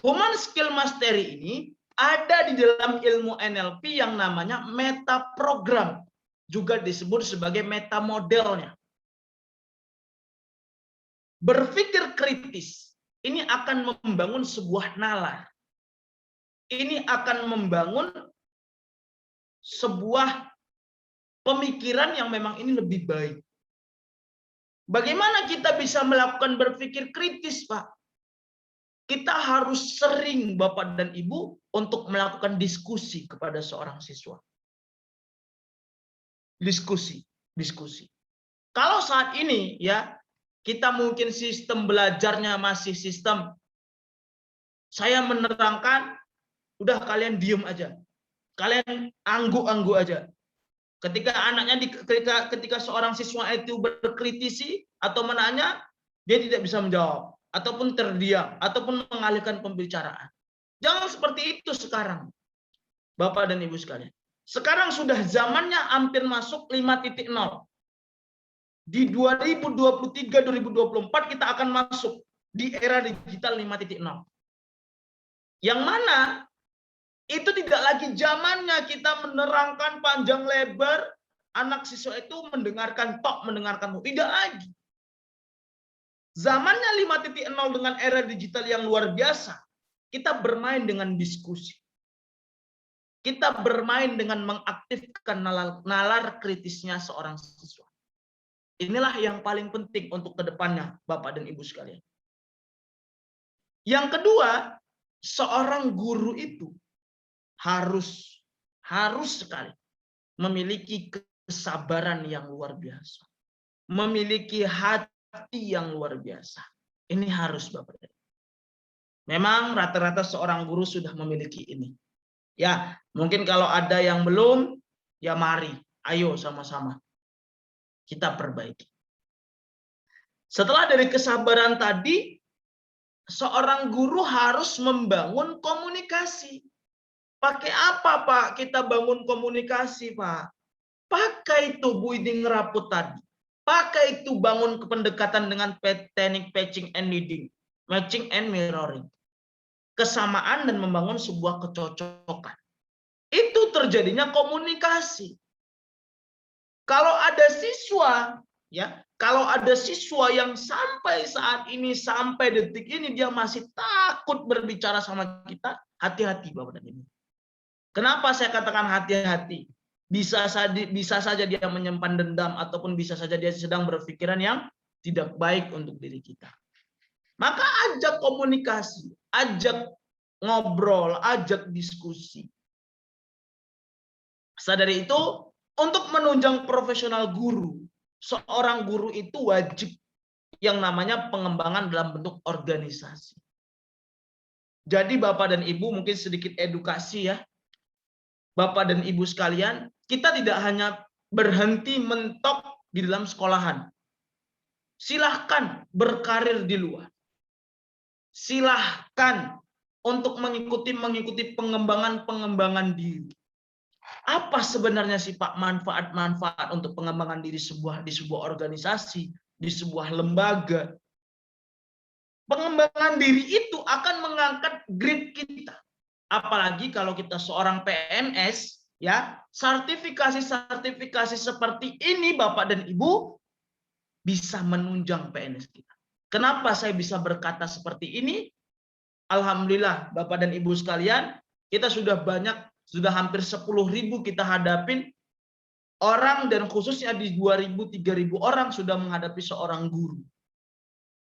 Human skill mastery ini Ada di dalam ilmu NLP yang namanya meta program, juga disebut sebagai meta modelnya. Berpikir kritis ini akan membangun sebuah nalar. Ini akan membangun sebuah pemikiran yang memang ini lebih baik. Bagaimana kita bisa melakukan berpikir kritis, Pak? Kita harus sering, Bapak dan Ibu, untuk melakukan diskusi kepada seorang siswa. Diskusi. Kalau saat ini, ya, kita mungkin sistem belajarnya masih sistem saya menerangkan, udah kalian diem aja. Kalian angguk-angguk aja. Ketika ketika seorang siswa itu berkritisi atau menanya, dia tidak bisa menjawab, ataupun terdiam, ataupun mengalihkan pembicaraan. Jangan seperti itu sekarang, Bapak dan Ibu sekalian. Sekarang sudah zamannya hampir masuk 5.0. Di 2023-2024 kita akan masuk di era digital 5.0. Yang mana itu tidak lagi zamannya kita menerangkan panjang lebar, anak siswa itu mendengarkan tidak lagi. Zamannya 5.0 dengan era digital yang luar biasa, kita bermain dengan diskusi. Kita bermain dengan mengaktifkan nalar kritisnya seorang siswa. Inilah yang paling penting untuk kedepannya, Bapak dan Ibu sekalian. Yang kedua, seorang guru itu harus sekali memiliki kesabaran yang luar biasa, memiliki hati yang luar biasa. Ini harus, Bapak. Memang rata-rata seorang guru sudah memiliki ini. Ya, mungkin kalau ada yang belum, ya mari, ayo sama-sama kita perbaiki. Setelah dari kesabaran tadi, seorang guru harus membangun komunikasi. Pakai apa, Pak? Kita bangun komunikasi, Pak. Pakai itu building raput tadi. Pakai itu bangun pendekatan dengan teknik patching and leading, matching and mirroring. Kesamaan dan membangun sebuah kecocokan. Itu terjadinya komunikasi. Kalau ada siswa, ya, kalau ada siswa yang sampai saat ini, sampai detik ini dia masih takut berbicara sama kita, hati-hati, Bapak dan Ibu. Kenapa saya katakan hati-hati? Bisa saja dia menyimpan dendam, ataupun bisa saja dia sedang berpikiran yang tidak baik untuk diri kita. Maka ajak komunikasi, ajak ngobrol, ajak diskusi. Sadari itu, untuk menunjang profesional guru, seorang guru itu wajib yang namanya pengembangan dalam bentuk organisasi. Jadi Bapak dan Ibu mungkin sedikit edukasi ya. Bapak dan Ibu sekalian, kita tidak hanya berhenti mentok di dalam sekolahan. Silahkan berkarir di luar. Silahkan untuk mengikuti pengembangan diri. Apa sebenarnya sih Pak manfaat-manfaat untuk pengembangan diri di sebuah organisasi, di sebuah lembaga? Pengembangan diri itu akan mengangkat grade kita. Apalagi kalau kita seorang PNS, ya, sertifikasi seperti ini Bapak dan Ibu bisa menunjang PNS kita. Kenapa saya bisa berkata seperti ini? Alhamdulillah Bapak dan Ibu sekalian, kita sudah hampir 10.000 kita hadapin orang, dan khususnya di 2.000-3.000 orang sudah menghadapi seorang guru.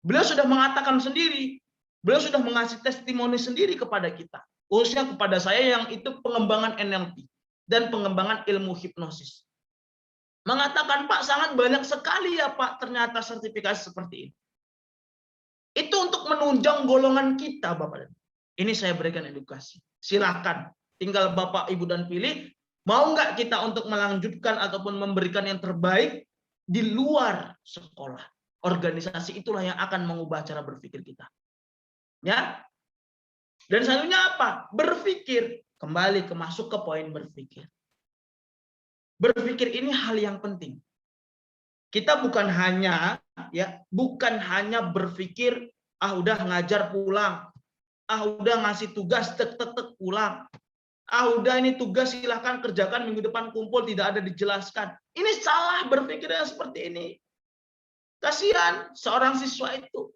Beliau sudah mengatakan sendiri, beliau sudah mengasih testimoni sendiri kepada kita. Khususnya kepada saya yang itu pengembangan NLP dan pengembangan ilmu hipnosis. Mengatakan, Pak, sangat banyak sekali ya Pak ternyata sertifikasi seperti ini. Itu untuk menunjang golongan kita, Bapak. Ini saya berikan edukasi. Silakan, tinggal Bapak, Ibu dan pilih, mau nggak kita untuk melanjutkan ataupun memberikan yang terbaik di luar sekolah. Organisasi itulah yang akan mengubah cara berpikir kita. Ya. Dan selanjutnya apa? Berpikir. Kembali masuk ke poin berpikir. Berpikir ini hal yang penting. Kita bukan hanya berpikir, udah ngajar pulang. udah ngasih tugas, tek pulang. Udah ini tugas silahkan kerjakan, minggu depan kumpul, tidak ada dijelaskan. Ini salah berpikirnya seperti ini. Kasihan seorang siswa itu.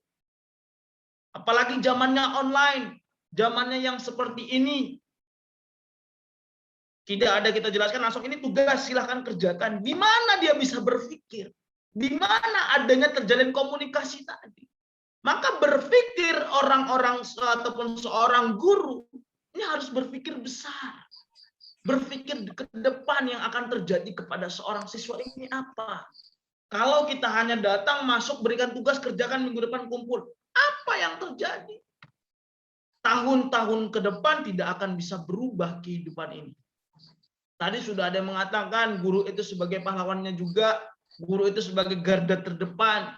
Apalagi zamannya online, zamannya yang seperti ini. Tidak ada kita jelaskan langsung, ini tugas silahkan kerjakan. Di mana dia bisa berpikir? Di mana adanya terjalin komunikasi tadi? Maka berpikir orang-orang ataupun seorang guru ini harus berpikir besar. Berpikir ke depan yang akan terjadi kepada seorang siswa ini apa? Kalau kita hanya datang, masuk, berikan tugas, kerjakan, minggu depan kumpul. Apa yang terjadi? Tahun-tahun ke depan tidak akan bisa berubah kehidupan ini. Tadi sudah ada yang mengatakan guru itu sebagai pahlawannya juga, guru itu sebagai garda terdepan.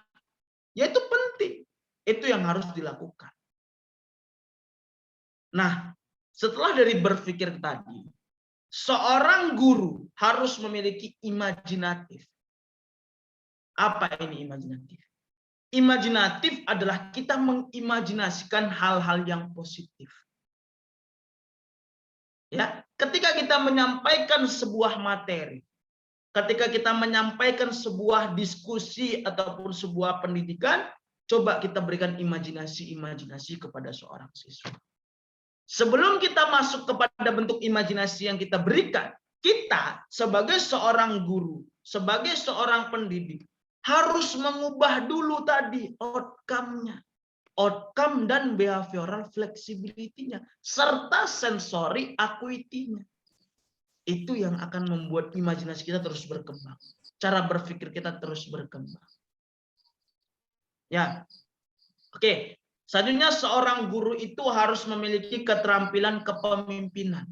Ya itu penting. Itu yang harus dilakukan. Nah, setelah dari berpikir tadi, seorang guru harus memiliki imajinatif. Apa ini imajinatif? Imajinatif adalah kita mengimajinasikan hal-hal yang positif. Ya, ketika kita menyampaikan sebuah materi, ketika kita menyampaikan sebuah diskusi ataupun sebuah pendidikan, coba kita berikan imajinasi kepada seorang siswa. Sebelum kita masuk kepada bentuk imajinasi yang kita berikan, kita sebagai seorang guru, sebagai seorang pendidik, harus mengubah dulu tadi outcome-nya. Outcome dan behavioral flexibility-nya, serta sensory acuity-nya. Itu yang akan membuat imajinasi kita terus berkembang. Cara berpikir kita terus berkembang. Ya, oke. Selanjutnya seorang guru itu harus memiliki keterampilan kepemimpinan.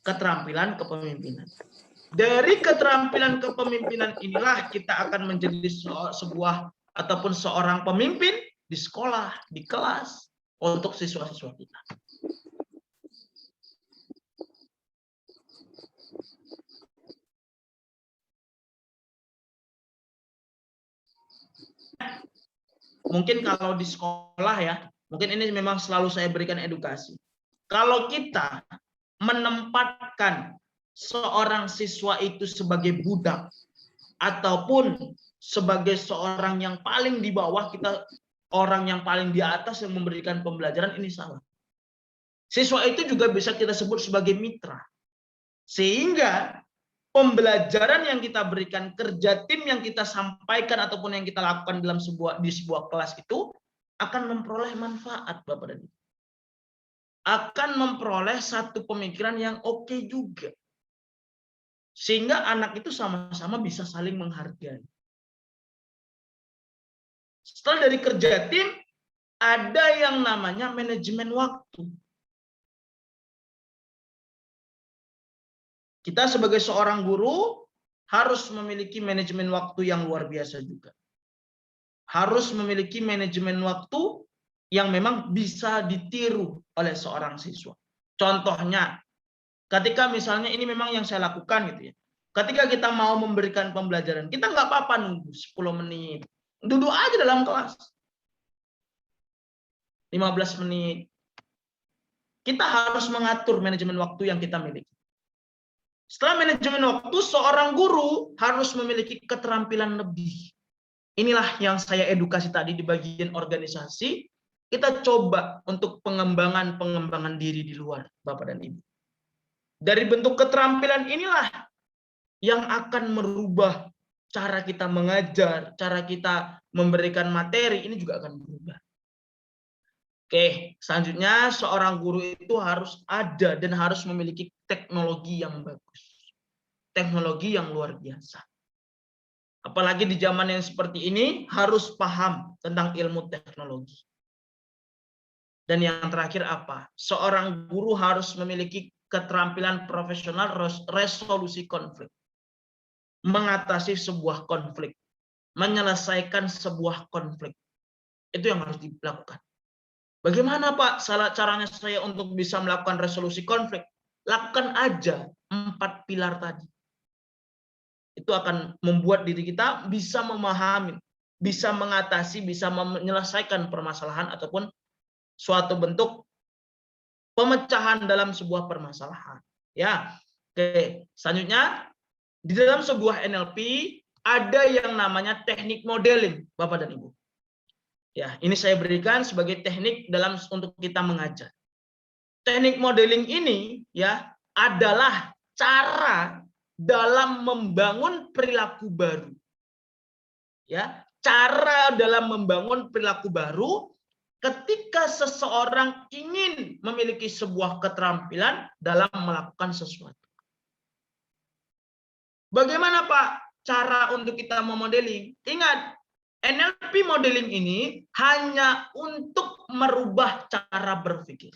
Keterampilan kepemimpinan. Dari keterampilan kepemimpinan inilah kita akan menjadi sebuah ataupun seorang pemimpin di sekolah, di kelas, untuk siswa-siswa kita. Mungkin kalau di sekolah ya, mungkin ini memang selalu saya berikan edukasi. Kalau kita menempatkan seorang siswa itu sebagai budak, ataupun sebagai seorang yang paling di bawah, kita orang yang paling di atas yang memberikan pembelajaran, ini salah. Siswa itu juga bisa kita sebut sebagai mitra. Sehingga pembelajaran yang kita berikan, kerja tim yang kita sampaikan ataupun yang kita lakukan dalam di sebuah kelas itu akan memperoleh manfaat, Bapak dan Ibu. Akan memperoleh satu pemikiran yang oke juga. Sehingga anak itu sama-sama bisa saling menghargai. Setelah dari kerja tim, ada yang namanya manajemen waktu. Kita sebagai seorang guru harus memiliki manajemen waktu yang luar biasa juga. Harus memiliki manajemen waktu yang memang bisa ditiru oleh seorang siswa. Contohnya, ketika misalnya ini memang yang saya lakukan gitu ya. Ketika kita mau memberikan pembelajaran, kita nggak apa-apa nunggu 10 menit. Duduk aja dalam kelas. 15 menit. Kita harus mengatur manajemen waktu yang kita miliki. Setelah manajemen waktu, seorang guru harus memiliki keterampilan lebih. Inilah yang saya edukasi tadi di bagian organisasi. Kita coba untuk pengembangan diri di luar, Bapak dan Ibu. Dari bentuk keterampilan inilah yang akan merubah cara kita mengajar, cara kita memberikan materi, ini juga akan berubah. Oke, selanjutnya seorang guru itu harus ada dan harus memiliki teknologi yang bagus. Teknologi yang luar biasa. Apalagi di zaman yang seperti ini, harus paham tentang ilmu teknologi. Dan yang terakhir apa? Seorang guru harus memiliki keterampilan profesional resolusi konflik. Mengatasi sebuah konflik, menyelesaikan sebuah konflik. Itu yang harus dilakukan. Bagaimana Pak caranya saya untuk bisa melakukan resolusi konflik? Lakukan aja 4 pilar tadi. Itu akan membuat diri kita bisa memahami, bisa mengatasi, bisa menyelesaikan permasalahan ataupun suatu bentuk pemecahan dalam sebuah permasalahan. Ya, oke. Selanjutnya di dalam sebuah NLP ada yang namanya teknik modeling, Bapak dan Ibu. Ya, ini saya berikan sebagai teknik untuk kita mengajar. Teknik modeling ini ya adalah cara dalam membangun perilaku baru. Ya, cara dalam membangun perilaku baru ketika seseorang ingin memiliki sebuah keterampilan dalam melakukan sesuatu. Bagaimana Pak cara untuk kita memodeling? Ingat, NLP modeling ini hanya untuk merubah cara berpikir.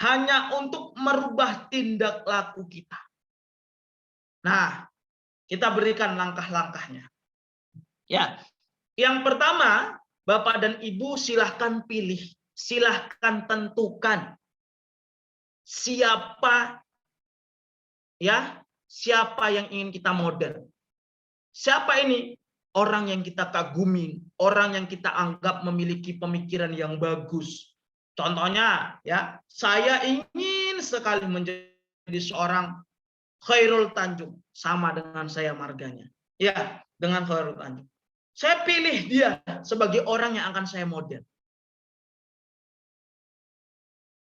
Hanya untuk merubah tindak laku kita. Nah, kita berikan langkah-langkahnya. Ya, yang pertama, Bapak dan Ibu silahkan pilih, silahkan tentukan siapa yang ingin kita model. Siapa ini? Orang yang kita kagumi, orang yang kita anggap memiliki pemikiran yang bagus. Contohnya, ya, saya ingin sekali menjadi seorang Khairul Tanjung, sama dengan saya marganya. Ya, dengan Khairul Tanjung. Saya pilih dia sebagai orang yang akan saya model.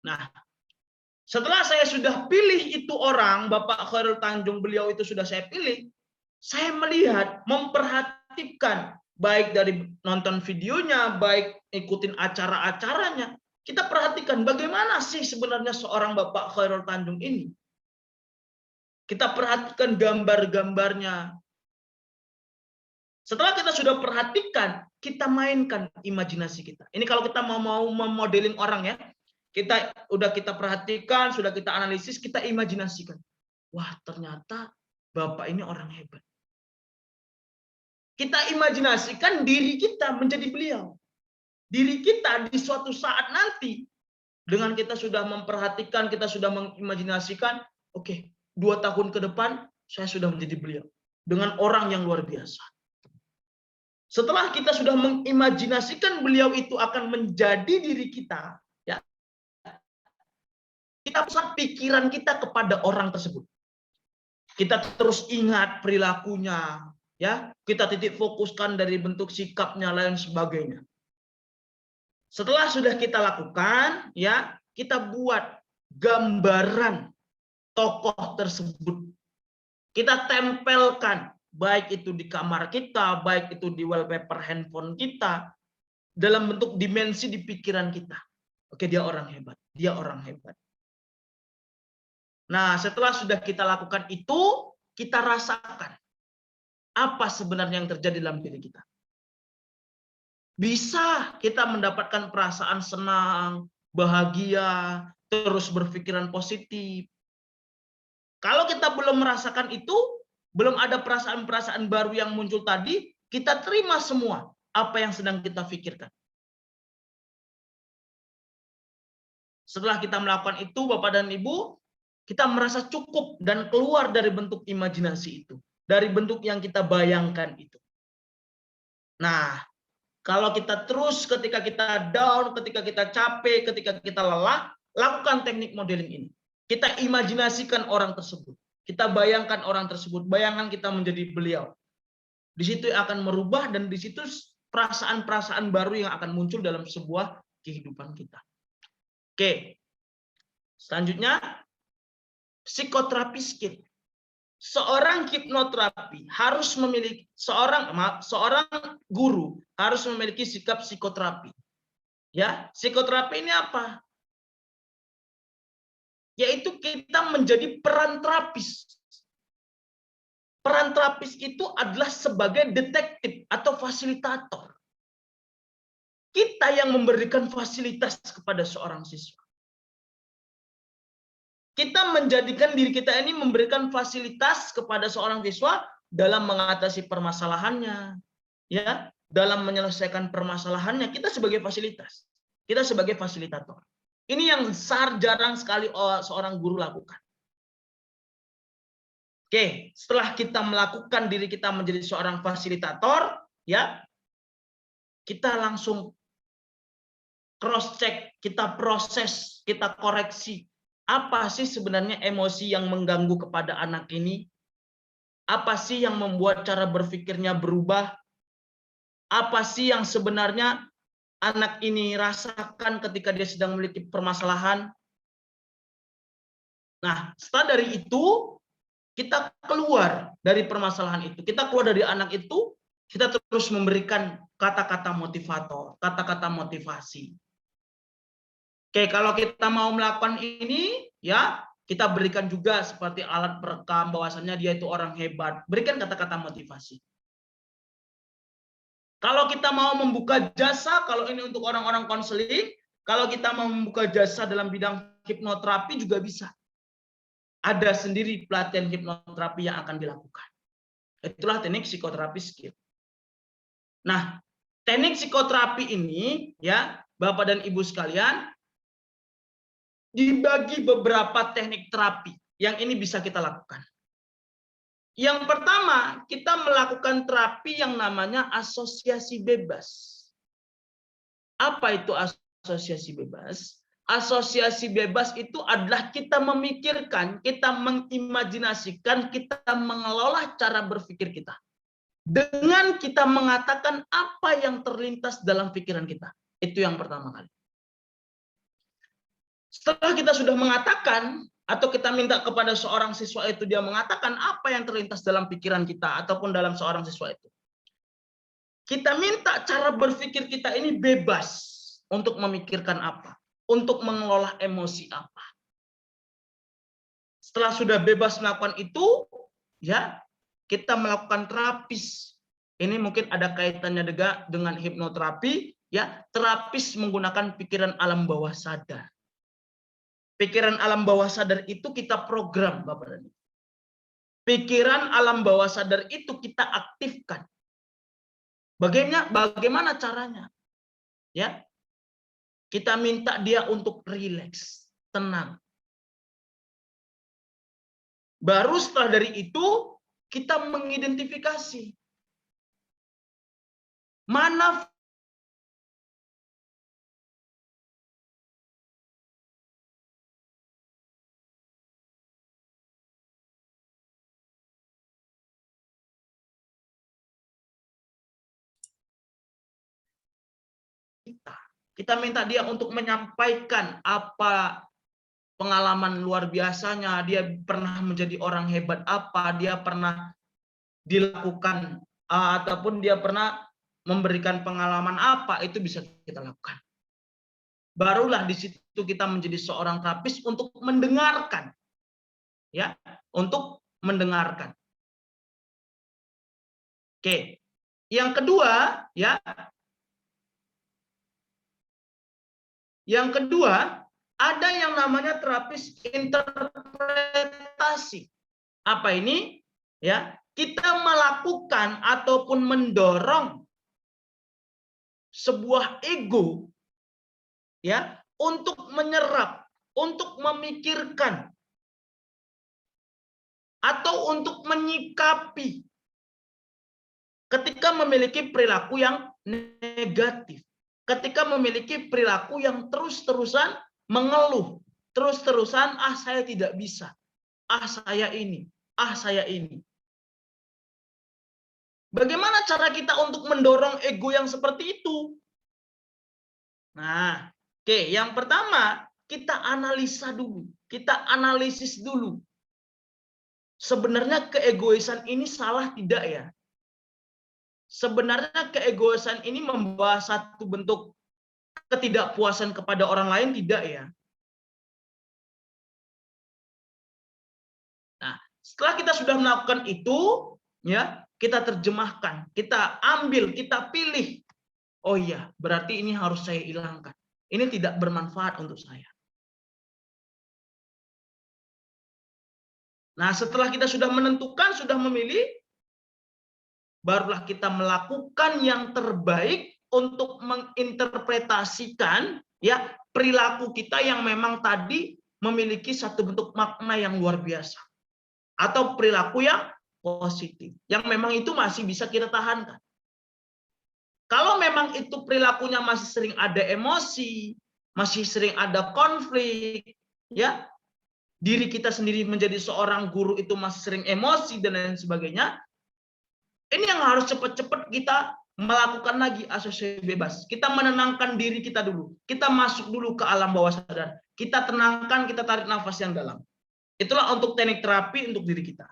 Nah, setelah saya sudah pilih itu orang, Bapak Khairul Tanjung, beliau itu sudah saya pilih, saya melihat, memperhatikan, baik dari nonton videonya, baik ikutin acara-acaranya, kita perhatikan bagaimana sih sebenarnya seorang Bapak Khairul Tanjung ini. Kita perhatikan gambar-gambarnya. Setelah kita sudah perhatikan, kita mainkan imajinasi kita. Ini kalau kita mau memodeling orang ya, kita perhatikan, sudah kita analisis, kita imajinasikan. Wah, ternyata Bapak ini orang hebat. Kita imajinasikan diri kita menjadi beliau. Diri kita di suatu saat nanti, dengan kita sudah memperhatikan, kita sudah mengimajinasikan, oke, 2 tahun ke depan, saya sudah menjadi beliau. Dengan orang yang luar biasa. Setelah kita sudah mengimajinasikan beliau itu akan menjadi diri kita, ya, kita pusat pikiran kita kepada orang tersebut. Kita terus ingat perilakunya, ya, kita titik fokuskan dari bentuk sikapnya, lain sebagainya. Setelah sudah kita lakukan, ya, kita buat gambaran tokoh tersebut. Kita tempelkan, baik itu di kamar kita, baik itu di wallpaper handphone kita, dalam bentuk dimensi di pikiran kita. Oke, dia orang hebat, dia orang hebat. Nah, setelah sudah kita lakukan itu, kita rasakan apa sebenarnya yang terjadi dalam diri kita. Bisa kita mendapatkan perasaan senang, bahagia, terus berpikiran positif. Kalau kita belum merasakan itu, belum ada perasaan-perasaan baru yang muncul tadi, kita terima semua apa yang sedang kita pikirkan. Setelah kita melakukan itu, Bapak dan Ibu, kita merasa cukup dan keluar dari bentuk imajinasi itu, dari bentuk yang kita bayangkan itu. Nah, kalau kita terus ketika kita down, ketika kita capek, ketika kita lelah, lakukan teknik modeling ini. Kita imajinasikan orang tersebut. Kita bayangkan orang tersebut. Bayangkan kita menjadi beliau. Di situ akan merubah dan di situ perasaan-perasaan baru yang akan muncul dalam sebuah kehidupan kita. Oke. Selanjutnya, psikoterapi skill. Seorang hipnoterapi harus memiliki seorang guru harus memiliki sikap psikoterapi. Ya, psikoterapi ini apa? Yaitu kita menjadi peran terapis. Peran terapis itu adalah sebagai detektif atau fasilitator. Kita yang memberikan fasilitas kepada seorang siswa. Kita menjadikan diri kita ini memberikan fasilitas kepada seorang siswa dalam mengatasi permasalahannya, ya, dalam menyelesaikan permasalahannya. Kita sebagai fasilitas, kita sebagai fasilitator. Ini yang jarang sekali seorang guru lakukan. Oke, setelah kita melakukan diri kita menjadi seorang fasilitator, ya, kita langsung cross check, kita proses, kita koreksi. Apa sih sebenarnya emosi yang mengganggu kepada anak ini? Apa sih yang membuat cara berpikirnya berubah? Apa sih yang sebenarnya anak ini rasakan ketika dia sedang memiliki permasalahan? Nah, setelah dari itu, kita keluar dari permasalahan itu. Kita keluar dari anak itu, kita terus memberikan kata-kata motivator, kata-kata motivasi. Oke, kalau kita mau melakukan ini, ya kita berikan juga seperti alat perekam bahwasannya dia itu orang hebat. Berikan kata-kata motivasi. Kalau kita mau membuka jasa, kalau ini untuk orang-orang konseling, kalau kita mau membuka jasa dalam bidang hipnoterapi juga bisa. Ada sendiri pelatihan hipnoterapi yang akan dilakukan. Itulah teknik psikoterapi skill. Nah, teknik psikoterapi ini, ya Bapak dan Ibu sekalian, dibagi beberapa teknik terapi yang ini bisa kita lakukan. Yang pertama, kita melakukan terapi yang namanya asosiasi bebas. Apa itu asosiasi bebas? Asosiasi bebas itu adalah kita memikirkan, kita mengimajinasikan, kita mengelola cara berpikir kita. Dengan kita mengatakan apa yang terlintas dalam pikiran kita. Itu yang pertama kali. Setelah kita sudah mengatakan, atau kita minta kepada seorang siswa itu dia mengatakan apa yang terlintas dalam pikiran kita, ataupun dalam seorang siswa itu. Kita minta cara berpikir kita ini bebas untuk memikirkan apa, untuk mengelola emosi apa. Setelah sudah bebas melakukan itu, ya kita melakukan terapis. Ini mungkin ada kaitannya juga dengan hipnoterapi, ya terapis menggunakan pikiran alam bawah sadar. Pikiran alam bawah sadar itu kita program, Bapak dan Ibu. Pikiran alam bawah sadar itu kita aktifkan. Bagaimana caranya? Ya, kita minta dia untuk rileks, tenang. Baru setelah dari itu kita mengidentifikasi mana kita minta dia untuk menyampaikan apa pengalaman luar biasanya, dia pernah menjadi orang hebat apa, dia pernah dilakukan ataupun dia pernah memberikan pengalaman apa, itu bisa kita lakukan. Barulah di situ kita menjadi seorang terapis untuk mendengarkan. Ya, untuk mendengarkan. Oke. Yang kedua, ya. Yang kedua, ada yang namanya terapis interpretasi. Apa ini? Ya, kita melakukan ataupun mendorong sebuah ego, ya, untuk menyerap, untuk memikirkan, atau untuk menyikapi ketika memiliki perilaku yang negatif. Ketika memiliki perilaku yang terus-terusan mengeluh, terus-terusan saya tidak bisa, saya ini, saya ini. Bagaimana cara kita untuk mendorong ego yang seperti itu? Nah, oke, yang pertama kita analisa dulu, kita analisis dulu. Sebenarnya keegoisan ini salah tidak ya? Sebenarnya keegoisan ini membawa satu bentuk ketidakpuasan kepada orang lain tidak ya? Nah, setelah kita sudah melakukan itu, ya, kita terjemahkan, kita ambil, kita pilih. Oh iya, berarti ini harus saya hilangkan. Ini tidak bermanfaat untuk saya. Nah, setelah kita sudah menentukan, sudah memilih, barulah kita melakukan yang terbaik untuk menginterpretasikan ya perilaku kita yang memang tadi memiliki satu bentuk makna yang luar biasa atau perilaku yang positif yang memang itu masih bisa kita tahankan. Kalau memang itu perilakunya masih sering ada emosi, masih sering ada konflik, ya, diri kita sendiri menjadi seorang guru itu masih sering emosi dan lain sebagainya, ini yang harus cepat-cepat kita melakukan lagi asosiasi bebas. Kita menenangkan diri kita dulu. Kita masuk dulu ke alam bawah sadar. Kita tenangkan, kita tarik nafas yang dalam. Itulah untuk teknik terapi untuk diri kita.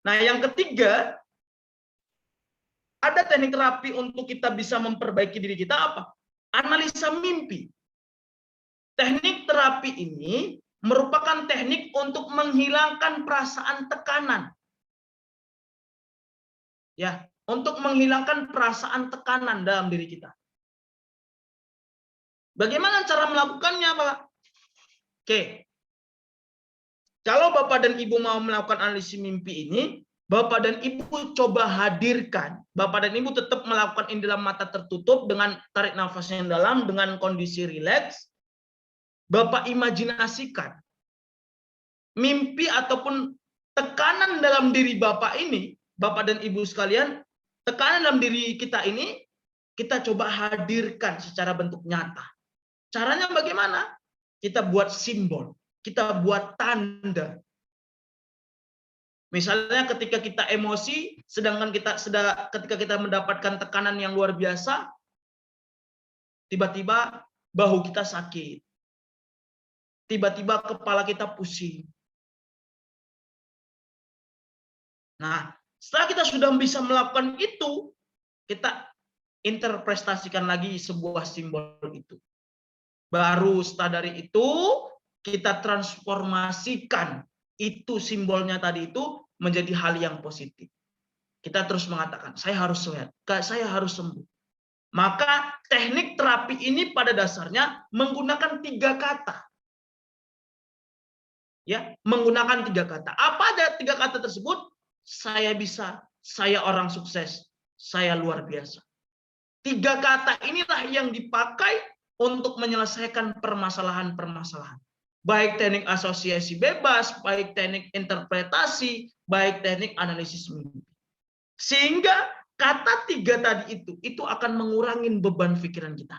Nah, yang ketiga, ada teknik terapi untuk kita bisa memperbaiki diri kita apa? Analisa mimpi. Teknik terapi ini merupakan teknik untuk menghilangkan perasaan tekanan. Ya, untuk menghilangkan perasaan tekanan dalam diri kita. Bagaimana cara melakukannya, Pak? Oke. Kalau Bapak dan Ibu mau melakukan analisis mimpi ini, Bapak dan Ibu coba hadirkan, Bapak dan Ibu tetap melakukan ini dalam mata tertutup dengan tarik nafas yang dalam dengan kondisi rileks. Bapak imajinasikan mimpi ataupun tekanan dalam diri Bapak ini, Bapak dan Ibu sekalian, tekanan dalam diri kita ini kita coba hadirkan secara bentuk nyata. Caranya bagaimana? Kita buat simbol, kita buat tanda. Misalnya ketika kita emosi, sedangkan ketika kita mendapatkan tekanan yang luar biasa, tiba-tiba bahu kita sakit. Tiba-tiba kepala kita pusing. Nah, setelah kita sudah bisa melakukan itu, kita interpretasikan lagi sebuah simbol itu. Baru setelah dari itu, kita transformasikan itu simbolnya tadi itu menjadi hal yang positif. Kita terus mengatakan, saya harus sehat, saya harus sembuh. Maka teknik terapi ini pada dasarnya menggunakan 3 kata. Ya, menggunakan 3 kata. Apa ada 3 kata tersebut? Saya bisa, saya orang sukses, saya luar biasa. 3 kata inilah yang dipakai untuk menyelesaikan permasalahan-permasalahan. Baik teknik asosiasi bebas, baik teknik interpretasi, baik teknik analisis mimpi. Sehingga kata 3 tadi itu akan mengurangi beban pikiran kita.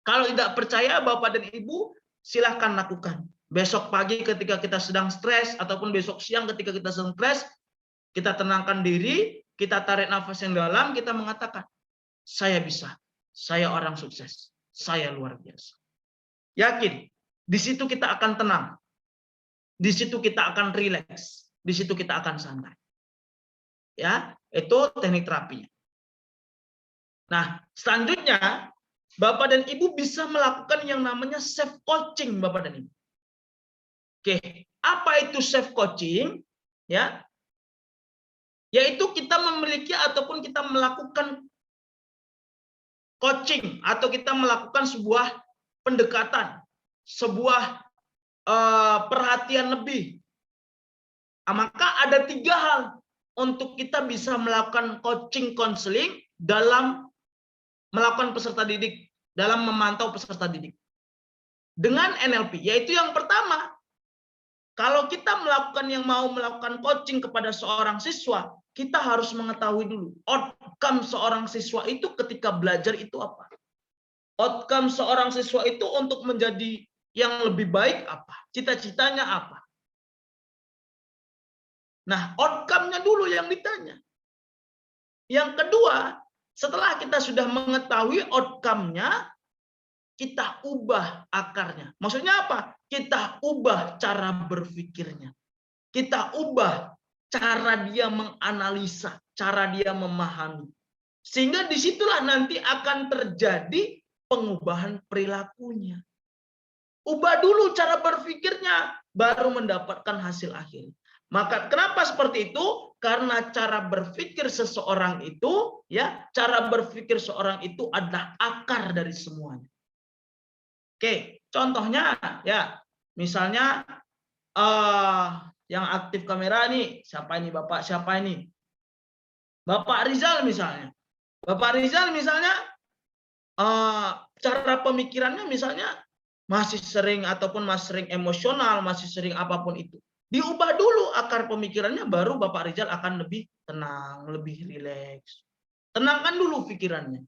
Kalau tidak percaya Bapak dan Ibu, silahkan lakukan. Besok pagi ketika kita sedang stres, ataupun besok siang ketika kita sedang stres, kita tenangkan diri, kita tarik nafas yang dalam, kita mengatakan, saya bisa, saya orang sukses, saya luar biasa. Yakin, di situ kita akan tenang, di situ kita akan rileks, di situ kita akan santai. Ya, itu teknik terapinya. Nah, selanjutnya Bapak dan Ibu bisa melakukan yang namanya self coaching, Bapak dan Ibu. Oke, apa itu self coaching? Ya, yaitu kita memiliki ataupun kita melakukan coaching atau kita melakukan sebuah pendekatan, sebuah perhatian lebih. Maka ada 3 hal untuk kita bisa melakukan coaching konseling dalam melakukan peserta didik, dalam memantau peserta didik. Dengan NLP, yaitu yang pertama, kalau kita mau melakukan coaching kepada seorang siswa, kita harus mengetahui dulu outcome seorang siswa itu ketika belajar itu apa. Outcome seorang siswa itu untuk menjadi yang lebih baik apa? Cita-citanya apa? Nah, outcome-nya dulu yang ditanya. Yang kedua, setelah kita sudah mengetahui outcome-nya, kita ubah akarnya. Maksudnya apa? Kita ubah cara berpikirnya. Kita ubah cara dia menganalisa, cara dia memahami. Sehingga disitulah nanti akan terjadi pengubahan perilakunya. Ubah dulu cara berpikirnya, baru mendapatkan hasil akhir. Maka kenapa seperti itu? Karena cara berpikir seseorang itu, ya, cara berpikir seorang itu adalah akar dari semuanya. Oke, contohnya, ya, misalnya yang aktif kamera nih, siapa ini Bapak? Siapa ini? Bapak Rizal misalnya. Bapak Rizal misalnya, cara pemikirannya misalnya masih sering ataupun masih sering emosional, masih sering apapun itu. Diubah dulu akar pemikirannya, baru Bapak Rizal akan lebih tenang, lebih rileks. Tenangkan dulu pikirannya.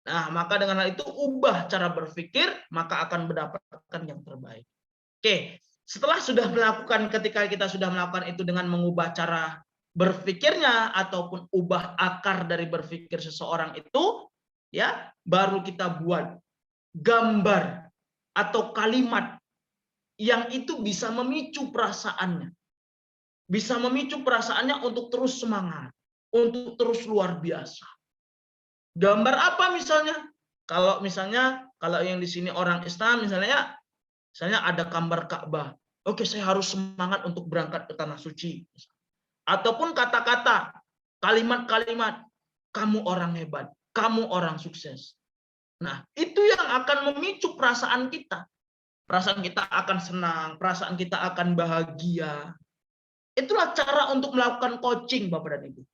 Nah, maka dengan hal itu ubah cara berpikir, maka akan mendapatkan yang terbaik. Oke, setelah sudah melakukan, ketika kita sudah melakukan itu dengan mengubah cara berpikirnya ataupun ubah akar dari berpikir seseorang itu, ya, baru kita buat gambar atau kalimat yang itu bisa memicu perasaannya. Bisa memicu perasaannya untuk terus semangat, untuk terus luar biasa. Gambar apa misalnya? Kalau yang di sini orang Islam misalnya ada gambar Ka'bah. Oke, saya harus semangat untuk berangkat ke tanah suci. Ataupun kata-kata, kalimat-kalimat, kamu orang hebat, kamu orang sukses. Nah, itu yang akan memicu perasaan kita. Perasaan kita akan senang, perasaan kita akan bahagia. Itulah cara untuk melakukan coaching, Bapak dan Ibu.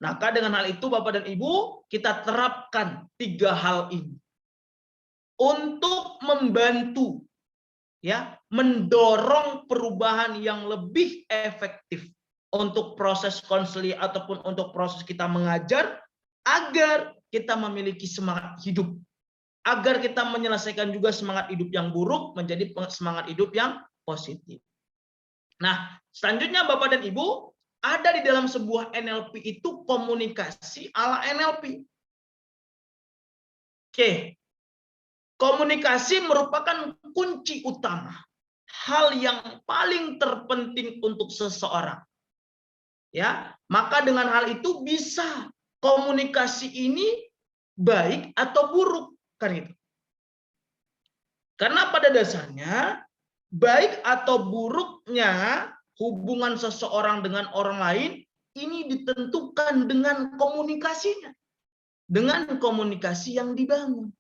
Maka dengan hal itu Bapak dan Ibu, kita terapkan 3 hal ini untuk membantu, ya, mendorong perubahan yang lebih efektif untuk proses konseling ataupun untuk proses kita mengajar, agar kita memiliki semangat hidup, agar kita menyelesaikan juga semangat hidup yang buruk menjadi semangat hidup yang positif. Nah, selanjutnya Bapak dan Ibu, ada di dalam sebuah NLP itu komunikasi ala NLP. Oke. Komunikasi merupakan kunci utama. Hal yang paling terpenting untuk seseorang. Ya, maka dengan hal itu bisa komunikasi ini baik atau buruk, kan gitu. Karena pada dasarnya baik atau buruknya hubungan seseorang dengan orang lain ini ditentukan dengan komunikasinya. Dengan komunikasi yang dibangun.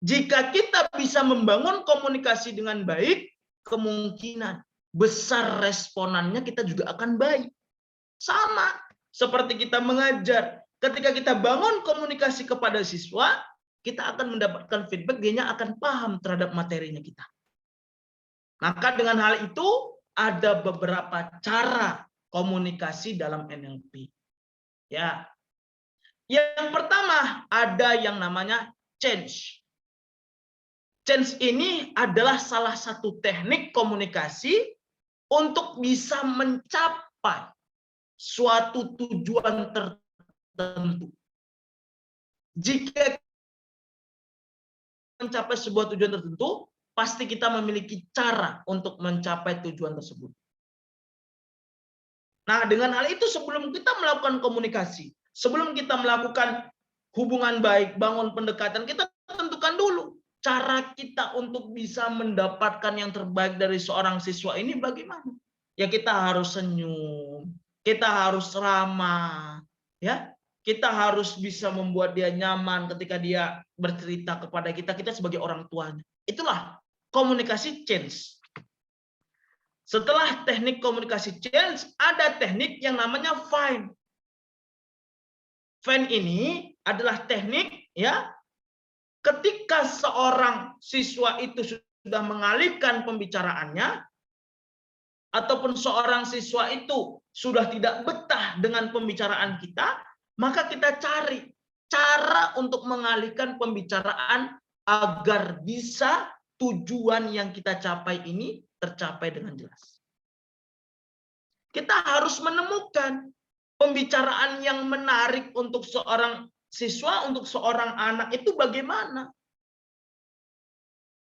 Jika kita bisa membangun komunikasi dengan baik, kemungkinan besar responannya kita juga akan baik. Sama seperti kita mengajar. Ketika kita bangun komunikasi kepada siswa, kita akan mendapatkan feedback, dianya akan paham terhadap materinya kita. Maka dengan hal itu ada beberapa cara komunikasi dalam NLP. Ya. Yang pertama ada yang namanya change. Change ini adalah salah satu teknik komunikasi untuk bisa mencapai suatu tujuan tertentu. Jika mencapai sebuah tujuan tertentu, pasti kita memiliki cara untuk mencapai tujuan tersebut. Nah, dengan hal itu sebelum kita melakukan komunikasi, sebelum kita melakukan hubungan baik, bangun pendekatan, kita tentukan dulu cara kita untuk bisa mendapatkan yang terbaik dari seorang siswa ini bagaimana. Ya, kita harus senyum, kita harus ramah, ya. Kita harus bisa membuat dia nyaman ketika dia bercerita kepada kita, kita sebagai orang tuanya. Itulah komunikasi change. Setelah teknik komunikasi change, ada teknik yang namanya find. Find ini adalah teknik, ya, ketika seorang siswa itu sudah mengalihkan pembicaraannya, ataupun seorang siswa itu sudah tidak betah dengan pembicaraan kita, maka kita cari cara untuk mengalihkan pembicaraan agar bisa tujuan yang kita capai ini tercapai dengan jelas. Kita harus menemukan pembicaraan yang menarik untuk seorang siswa, untuk seorang anak itu bagaimana.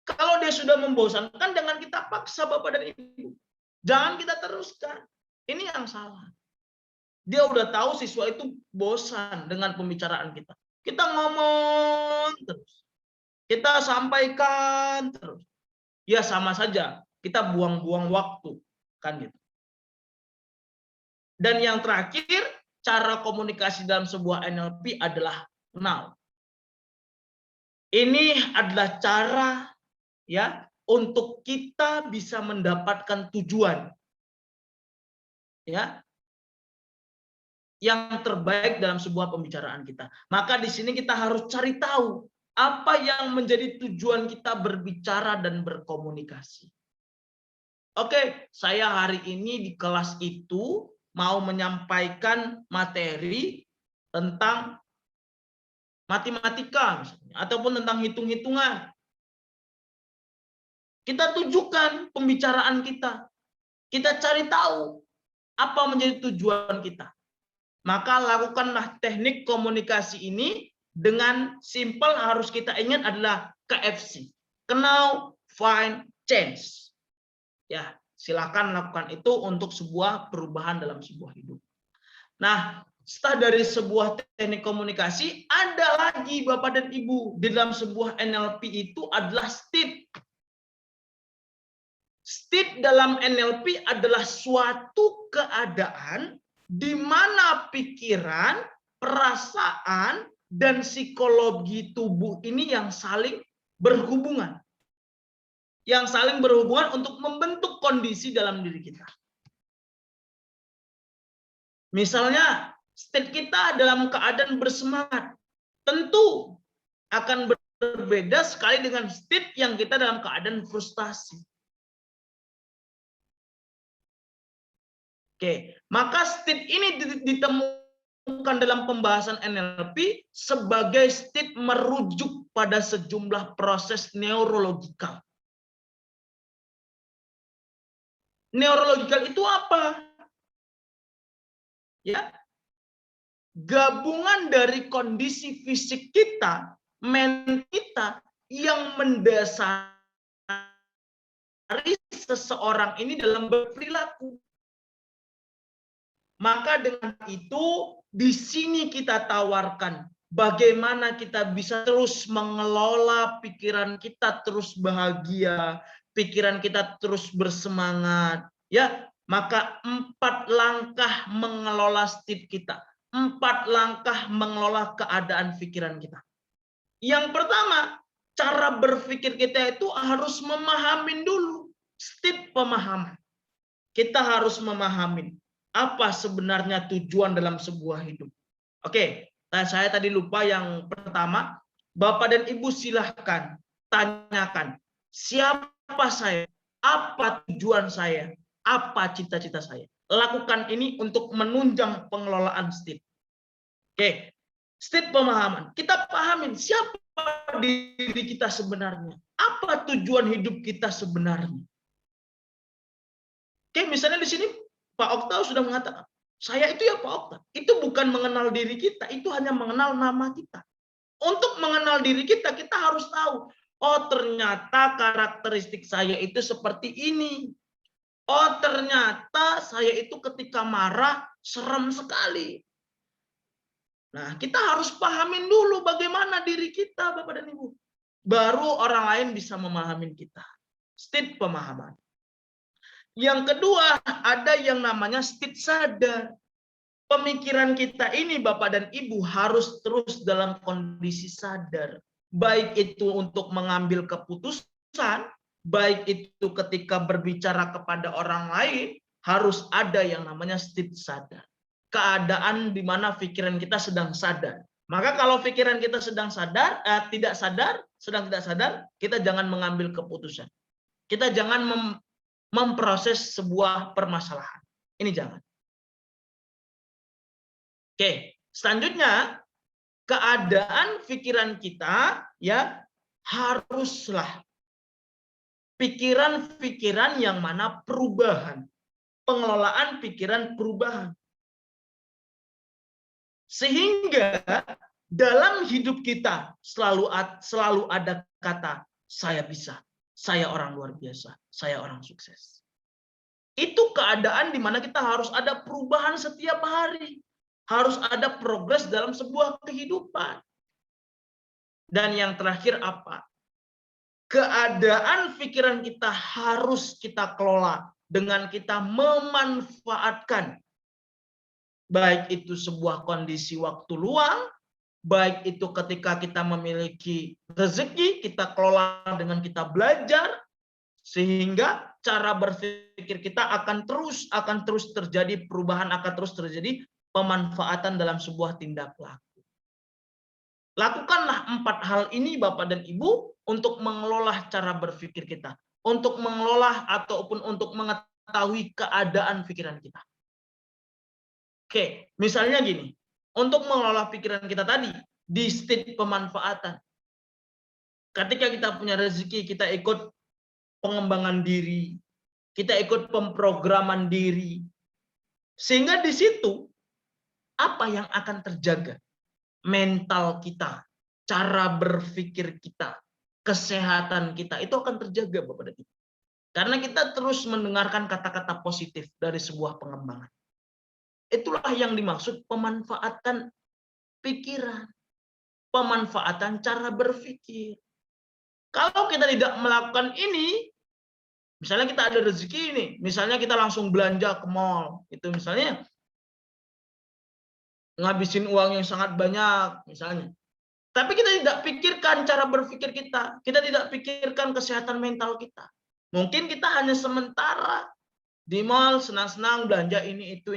Kalau dia sudah membosankan, jangan kita paksa Bapak dan Ibu. Jangan kita teruskan. Ini yang salah. Dia udah tahu siswa itu bosan dengan pembicaraan kita. Kita ngomong terus. Kita sampaikan terus. Ya sama saja. Kita buang-buang waktu. Kan gitu. Dan yang terakhir, cara komunikasi dalam sebuah NLP adalah now. Ini adalah cara, ya, untuk kita bisa mendapatkan tujuan, ya, yang terbaik dalam sebuah pembicaraan kita. Maka di sini kita harus cari tahu apa yang menjadi tujuan kita berbicara dan berkomunikasi. Oke, saya hari ini di kelas itu mau menyampaikan materi tentang matematika misalnya, ataupun tentang hitung-hitungan. Kita tujukan pembicaraan kita. Kita cari tahu apa menjadi tujuan kita. Maka lakukanlah teknik komunikasi ini dengan simpel, harus kita ingat adalah KFC. Kenal, find, change. Ya, silakan lakukan itu untuk sebuah perubahan dalam sebuah hidup. Nah, setelah dari sebuah teknik komunikasi, ada lagi Bapak dan Ibu di dalam sebuah NLP itu adalah state. State dalam NLP adalah suatu keadaan di mana pikiran, perasaan, dan psikologi tubuh ini yang saling berhubungan. Yang saling berhubungan untuk membentuk kondisi dalam diri kita. Misalnya, state kita dalam keadaan bersemangat, tentu akan berbeda sekali dengan state yang kita dalam keadaan frustasi. Oke, maka state ini ditemukan dalam pembahasan NLP sebagai state merujuk pada sejumlah proses neurologikal. Neurologikal itu apa? Ya, gabungan dari kondisi fisik kita, mental kita yang mendasari seseorang ini dalam berperilaku. Maka dengan itu di sini kita tawarkan bagaimana kita bisa terus mengelola pikiran kita terus bahagia, pikiran kita terus bersemangat, ya. Maka 4 langkah mengelola state kita, 4 langkah mengelola keadaan pikiran kita. Yang pertama, cara berpikir kita itu harus memahami dulu state pemahaman. Kita harus memahami apa sebenarnya tujuan dalam sebuah hidup. Oke, saya tadi lupa yang pertama. Bapak dan Ibu silahkan tanyakan, siapa saya? Apa tujuan saya? Apa cita-cita saya? Lakukan ini untuk menunjang pengelolaan state. Oke, state pemahaman. Kita pahamin siapa diri kita sebenarnya. Apa tujuan hidup kita sebenarnya. Oke, misalnya di sini Pak Okta sudah mengatakan, saya itu ya Pak Okta. Itu bukan mengenal diri kita, itu hanya mengenal nama kita. Untuk mengenal diri kita, kita harus tahu, oh ternyata karakteristik saya itu seperti ini. Oh ternyata saya itu ketika marah serem sekali. Nah, kita harus pahamin dulu bagaimana diri kita, Bapak dan Ibu. Baru orang lain bisa memahami kita. State pemahaman. Yang kedua, ada yang namanya state sadar. Pemikiran kita ini, Bapak dan Ibu, harus terus dalam kondisi sadar. Baik itu untuk mengambil keputusan, baik itu ketika berbicara kepada orang lain, harus ada yang namanya state sadar. Keadaan di mana pikiran kita sedang sadar. Maka kalau pikiran kita sedang sadar, tidak sadar, sedang tidak sadar, kita jangan mengambil keputusan. Kita jangan memproses sebuah permasalahan. Ini jangan. Oke, selanjutnya keadaan pikiran kita ya haruslah pikiran-pikiran yang mana perubahan, pengelolaan pikiran perubahan. Sehingga dalam hidup kita selalu ada kata saya bisa. Saya orang luar biasa, saya orang sukses. Itu keadaan di mana kita harus ada perubahan setiap hari. Harus ada progres dalam sebuah kehidupan. Dan yang terakhir apa? Keadaan pikiran kita harus kita kelola dengan kita memanfaatkan. Baik itu sebuah kondisi waktu luang, baik itu ketika kita memiliki rezeki, kita kelola dengan kita belajar, sehingga cara berpikir kita akan terus terjadi perubahan, akan terus terjadi pemanfaatan dalam sebuah tindak laku. Lakukanlah 4 hal ini Bapak dan Ibu untuk mengelola cara berpikir kita, untuk mengelola ataupun untuk mengetahui keadaan pikiran kita. Oke, misalnya gini. Untuk mengelola pikiran kita tadi, di state pemanfaatan. Ketika kita punya rezeki, kita ikut pengembangan diri, kita ikut pemrograman diri. Sehingga di situ apa yang akan terjaga? Mental kita, cara berpikir kita, kesehatan kita itu akan terjaga Bapak dan Ibu. Karena kita terus mendengarkan kata-kata positif dari sebuah pengembangan. Itulah yang dimaksud pemanfaatan pikiran, pemanfaatan cara berpikir. Kalau kita tidak melakukan ini, misalnya kita ada rezeki ini, misalnya kita langsung belanja ke mall, itu misalnya ngabisin uang yang sangat banyak, misalnya. Tapi kita tidak pikirkan cara berpikir kita tidak pikirkan kesehatan mental kita. Mungkin kita hanya sementara di mall senang-senang belanja ini itu,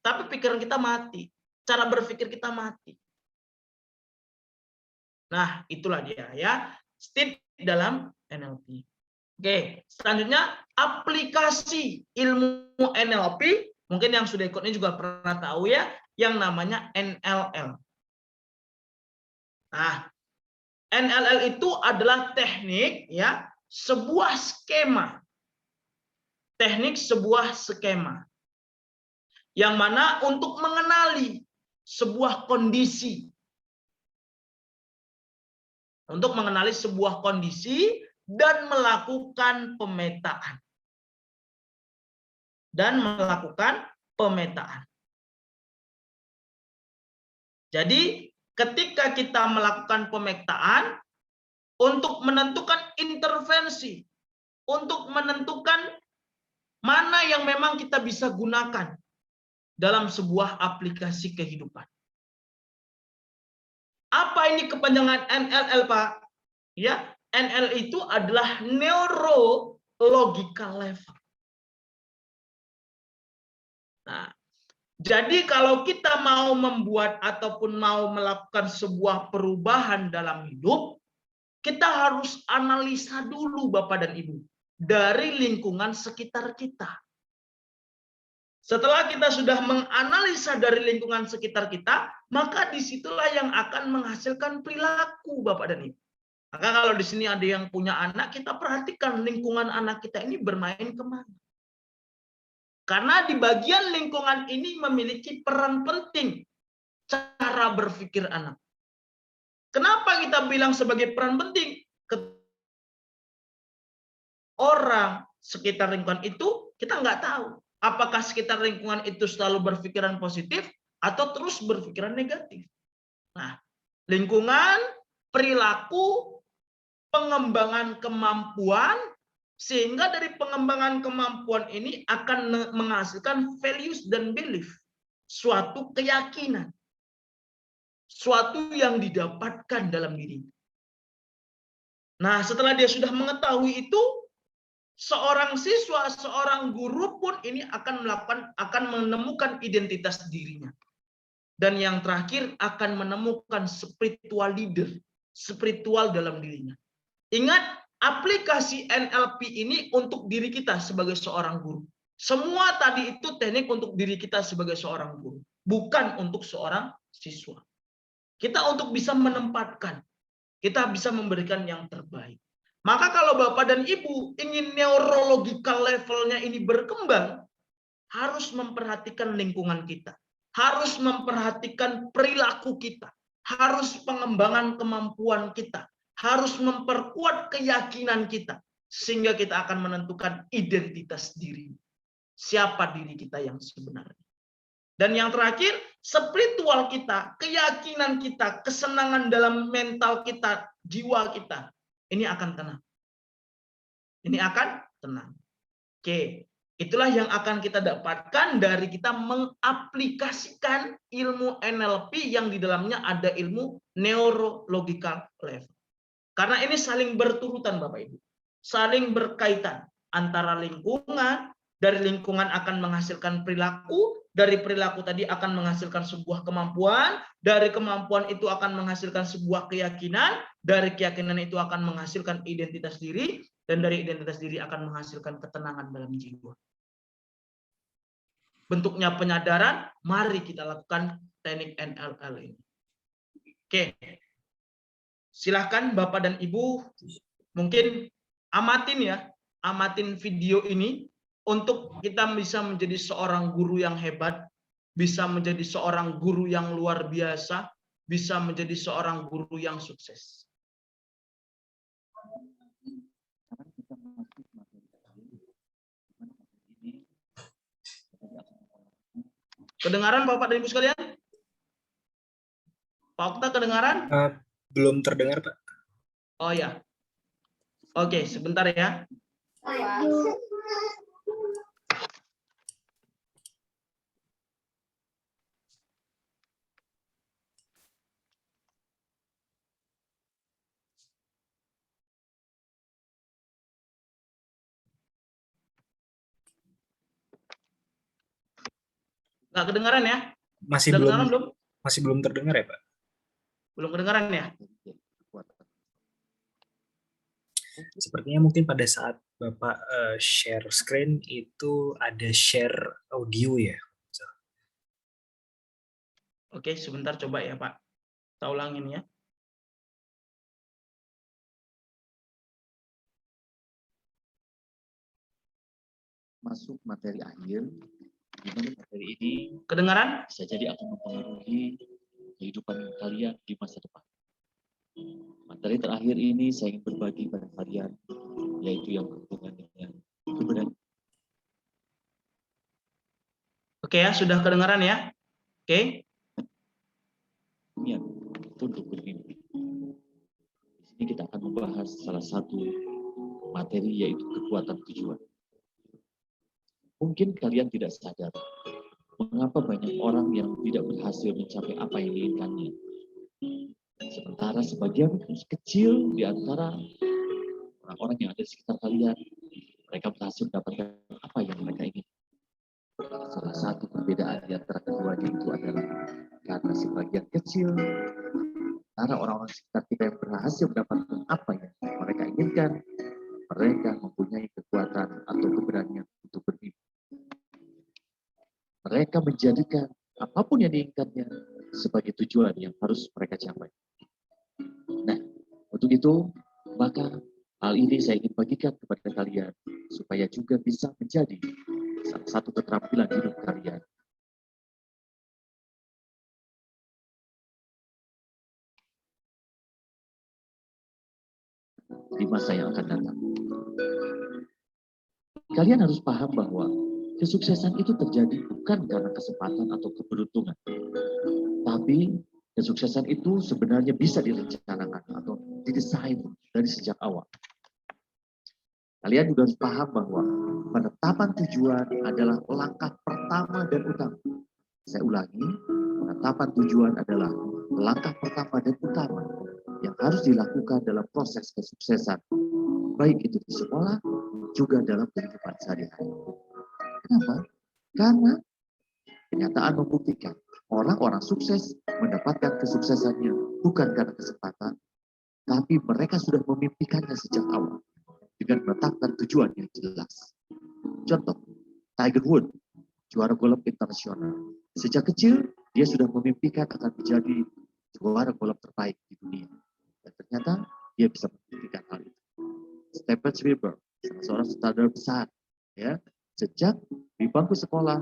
tapi pikiran kita mati, cara berpikir kita mati. Nah, itulah dia ya, state dalam NLP. Oke, selanjutnya aplikasi ilmu NLP, mungkin yang sudah ikut ini juga pernah tahu ya, yang namanya NLL. Nah, NLL itu adalah teknik ya, sebuah skema. Teknik sebuah skema. Yang mana untuk mengenali sebuah kondisi. Untuk mengenali sebuah kondisi dan melakukan pemetaan. Jadi, ketika kita melakukan pemetaan, untuk menentukan intervensi, untuk menentukan mana yang memang kita bisa gunakan dalam sebuah aplikasi kehidupan. Apa ini kepanjangan NLL, Pak? Ya, NL itu adalah neurological level. Nah, jadi kalau kita mau membuat ataupun mau melakukan sebuah perubahan dalam hidup, kita harus analisa dulu Bapak dan Ibu dari lingkungan sekitar kita. Setelah kita sudah menganalisa dari lingkungan sekitar kita, maka disitulah yang akan menghasilkan perilaku Bapak dan Ibu. Maka kalau di sini ada yang punya anak, kita perhatikan lingkungan anak kita ini bermain kemana. Karena di bagian lingkungan ini memiliki peran penting cara berpikir anak. Kenapa kita bilang sebagai peran penting? Orang sekitar lingkungan itu kita nggak tahu. Apakah sekitar lingkungan itu selalu berpikiran positif atau terus berpikiran negatif. Nah, lingkungan, perilaku, pengembangan kemampuan, sehingga dari pengembangan kemampuan ini akan menghasilkan values dan belief. Suatu keyakinan. Suatu yang didapatkan dalam diri. Nah, setelah dia sudah mengetahui itu, seorang siswa, seorang guru pun ini akan menemukan identitas dirinya. Dan yang terakhir akan menemukan spiritual leader, spiritual dalam dirinya. Ingat, aplikasi NLP ini untuk diri kita sebagai seorang guru. Semua tadi itu teknik untuk diri kita sebagai seorang guru, bukan untuk seorang siswa. Kita untuk bisa menempatkan, kita bisa memberikan yang terbaik. Maka kalau Bapak dan Ibu ingin neurological levelnya ini berkembang, harus memperhatikan lingkungan kita, harus memperhatikan perilaku kita, harus pengembangan kemampuan kita, harus memperkuat keyakinan kita, sehingga kita akan menentukan identitas diri. Siapa diri kita yang sebenarnya. Dan yang terakhir, spiritual kita, keyakinan kita, kesenangan dalam mental kita, jiwa kita, ini akan tenang. Ini akan tenang. Oke, itulah yang akan kita dapatkan dari kita mengaplikasikan ilmu NLP yang di dalamnya ada ilmu neurological level. Karena ini saling berturutan Bapak Ibu. Saling berkaitan antara lingkungan, dari lingkungan akan menghasilkan perilaku, dari perilaku tadi akan menghasilkan sebuah kemampuan, dari kemampuan itu akan menghasilkan sebuah keyakinan, dari keyakinan itu akan menghasilkan identitas diri, dan dari identitas diri akan menghasilkan ketenangan dalam jiwa. Bentuknya penyadaran, mari kita lakukan teknik NLL ini. Oke. Silahkan Bapak dan Ibu mungkin amatin video ini untuk kita bisa menjadi seorang guru yang hebat, bisa menjadi seorang guru yang luar biasa, bisa menjadi seorang guru yang sukses. Kedengaran Bapak dan Ibu sekalian? Pak Okta kedengaran? Belum terdengar, Pak. Oh ya. Oke, sebentar ya. Nggak kedengaran ya? Masih Udah belum kedengaran belum? masih belum terdengar ya, Pak? Belum kedengaran ya? Sepertinya mungkin pada saat Bapak share screen itu ada share audio ya. Oke, sebentar coba ya Pak. Kita ulangin ya. Masuk materi akhir, di mana materi ini Kedengaran? bisa jadi akan mempengaruhi kehidupan kalian di masa depan. Materi terakhir ini saya ingin berbagi pada kalian, yaitu yang berhubungan dengan kebenaran. Oke ya, sudah kedengaran ya? Oke. Untuk bermimpi. Di sini kita akan membahas salah satu materi, yaitu kekuatan tujuan. Mungkin kalian tidak sadar mengapa banyak orang yang tidak berhasil mencapai apa yang diinginkannya. Sementara sebagian kecil di antara orang-orang yang ada di sekitar kalian, mereka berhasil mendapatkan apa yang mereka ingin. Salah satu perbedaan di antara keduanya itu adalah karena sebagian kecil antara orang-orang sekitar kita yang berhasil mendapatkan apa yang mereka inginkan, mereka mempunyai kekuatan atau keberanian untuk bermimpi. Mereka menjadikan apapun yang diinginkannya sebagai tujuan yang harus mereka capai. Nah, untuk itu, maka hal ini saya ingin bagikan kepada kalian supaya juga bisa menjadi salah satu keterampilan hidup kalian. Di masa yang akan datang. Kalian harus paham bahwa kesuksesan itu terjadi bukan karena kesempatan atau keberuntungan. Tapi kesuksesan itu sebenarnya bisa direncanakan atau didesain dari sejak awal. Kalian juga harus paham bahwa penetapan tujuan adalah langkah pertama dan utama. Saya ulangi, penetapan tujuan adalah langkah pertama dan utama yang harus dilakukan dalam proses kesuksesan. Baik itu di sekolah, juga dalam kehidupan sehari-hari. Kenapa? Karena kenyataan membuktikan orang-orang sukses mendapatkan kesuksesannya bukan karena kesempatan, tapi mereka sudah memimpikannya sejak awal dengan menetapkan tujuan yang jelas. Contoh, Tiger Woods, juara golf internasional. Sejak kecil, dia sudah memimpikan akan menjadi juara golf terbaik di dunia. Dan ternyata dia bisa membuktikan hal itu. Stephen Spielberg, salah seorang sutradara besar, ya, sejak di bangku sekolah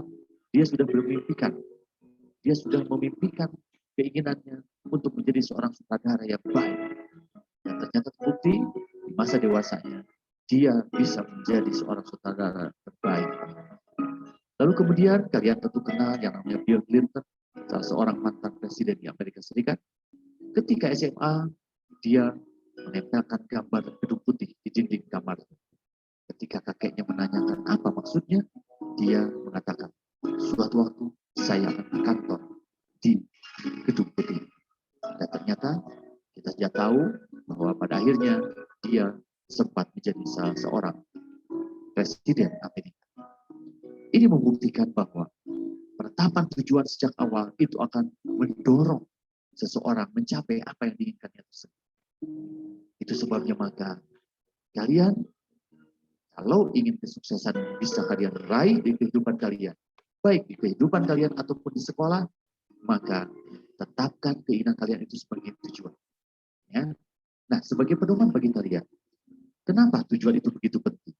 dia sudah memimpikan keinginannya untuk menjadi seorang sutradara yang baik. Dan ternyata terbukti di masa dewasanya dia bisa menjadi seorang sutradara terbaik. Lalu kemudian kalian tentu kenal yang namanya Bill Clinton, salah seorang mantan presiden di Amerika Serikat. Ketika SMA, dia menempelkan gambar gedung putih di dinding kamar. Ketika kakeknya menanyakan apa maksudnya, dia mengatakan, suatu waktu saya akan berkantor di gedung putih. Dan ternyata kita sudah tahu bahwa pada akhirnya dia sempat menjadi salah seorang presiden Amerika. Ini membuktikan bahwa penetapan tujuan sejak awal itu akan mendorong seseorang mencapai apa yang diinginkannya tersebut. Itu sebabnya maka kalian kalau ingin kesuksesan bisa kalian raih di kehidupan kalian, baik di kehidupan kalian ataupun di sekolah, maka tetapkan keinginan kalian itu sebagai tujuan. Ya. Nah, sebagai pedoman bagi kalian, kenapa tujuan itu begitu penting?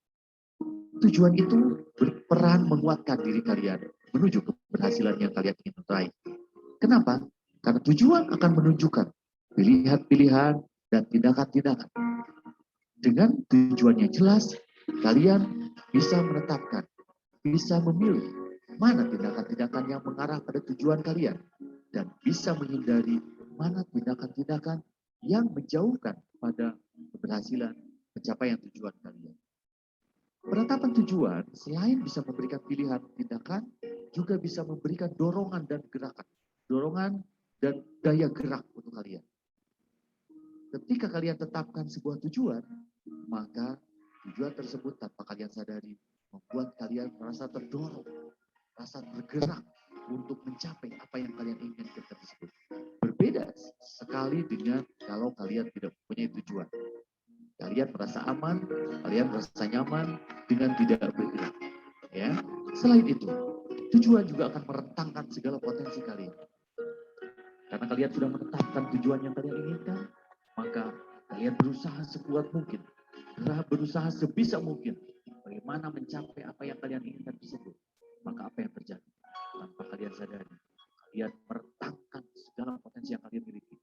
Tujuan itu berperan menguatkan diri kalian menuju keberhasilan yang kalian ingin raih. Kenapa? Karena tujuan akan menunjukkan pilihan-pilihan dan tindakan-tindakan. Dengan tujuan yang jelas, kalian bisa menetapkan, bisa memilih mana tindakan-tindakan yang mengarah pada tujuan kalian dan bisa menghindari mana tindakan-tindakan yang menjauhkan pada keberhasilan pencapaian tujuan kalian. Penetapan tujuan selain bisa memberikan pilihan tindakan, juga bisa memberikan dorongan dan gerakan. Dorongan dan daya gerak untuk kalian. Ketika kalian tetapkan sebuah tujuan, maka tujuan tersebut tanpa kalian sadari membuat kalian merasa terdorong, merasa tergerak untuk mencapai apa yang kalian inginkan tersebut. Berbeda sekali dengan kalau kalian tidak mempunyai tujuan. Kalian merasa aman, kalian merasa nyaman dengan tidak bergerak. Ya. Selain itu, tujuan juga akan merentangkan segala potensi kalian. Karena kalian sudah menetapkan tujuan yang kalian inginkan, maka kalian berusaha sekuat mungkin, berusaha sebisa mungkin bagaimana mencapai apa yang kalian inginkan tersebut. Maka apa yang terjadi? Tanpa kalian sadari, kalian merentangkan segala potensi yang kalian miliki.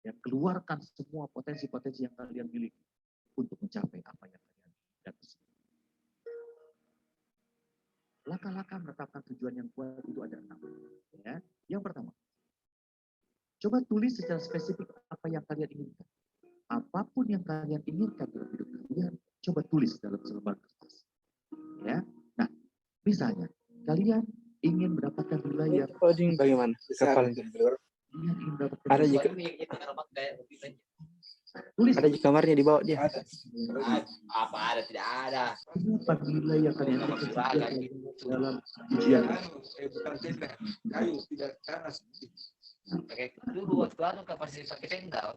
Dan keluarkan semua potensi-potensi yang kalian miliki untuk mencapai apa yang kalian inginkan tersebut. Langkah-langkah menetapkan tujuan yang kuat itu ada 6. Ya. Yang pertama, coba tulis secara spesifik apa yang kalian inginkan. Apapun yang kalian inginkan dalam hidup kalian, coba tulis dalam selembar kertas. Ya. Nah, misalnya kalian ingin mendapatkan wilayah Coding bagaimana? Kapal itu. kalian ingin mendapatkan Ada juga. tulis Ada di kamarnya di bawah dia. Apa ada? Tidak ada. berapa nilai yang kalian inginkan dalam ujian. Kayu tidak panas. Pakai dulu waktu anu pasti pakai tenda.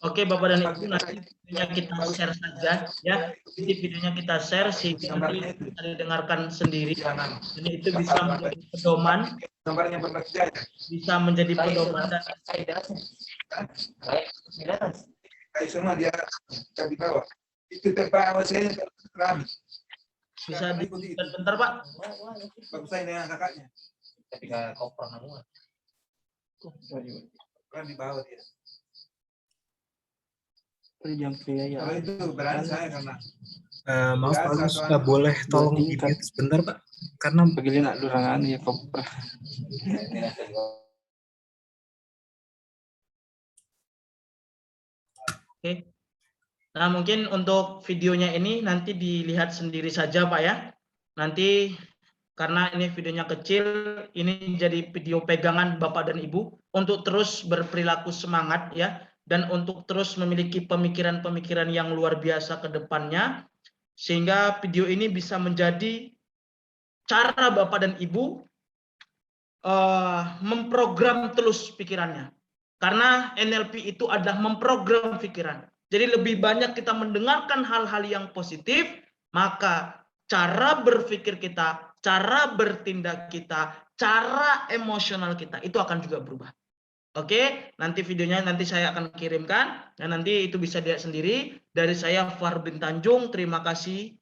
Oke, Bapak dan Ibu, nanti videonya kita share saja ya. Jadi videonya kita share sehingga nanti bisa didengarkan sendiri. Jadi itu bisa menjadi pedoman, bisa menjadi pedoman dan Kayu semua dia di bawah. Itu tempat saya keramik. bisa dibuat bentar, Pak. Bagus saya dengan kakaknya. Ketika koper semua. Kan di bawah dia. Jam ya. Kalau itu berani saya karena Maaf Pak Agus, boleh tolong di-mute sebentar Pak? Karena Pagili na durangan ya kopra. Oke. Nah, mungkin untuk videonya ini nanti dilihat sendiri saja, Pak ya. Nanti karena ini videonya kecil, ini jadi video pegangan Bapak dan Ibu untuk terus berperilaku semangat ya, dan untuk terus memiliki pemikiran-pemikiran yang luar biasa ke depannya, sehingga video ini bisa menjadi cara Bapak dan Ibu memprogram terus pikirannya. Karena NLP itu adalah memprogram pikiran. Jadi lebih banyak kita mendengarkan hal-hal yang positif, maka cara berpikir kita, cara bertindak kita, cara emosional kita itu akan juga berubah. Oke, nanti videonya nanti saya akan kirimkan dan nanti itu bisa dilihat sendiri. Dari saya Farbin Tanjung, terima kasih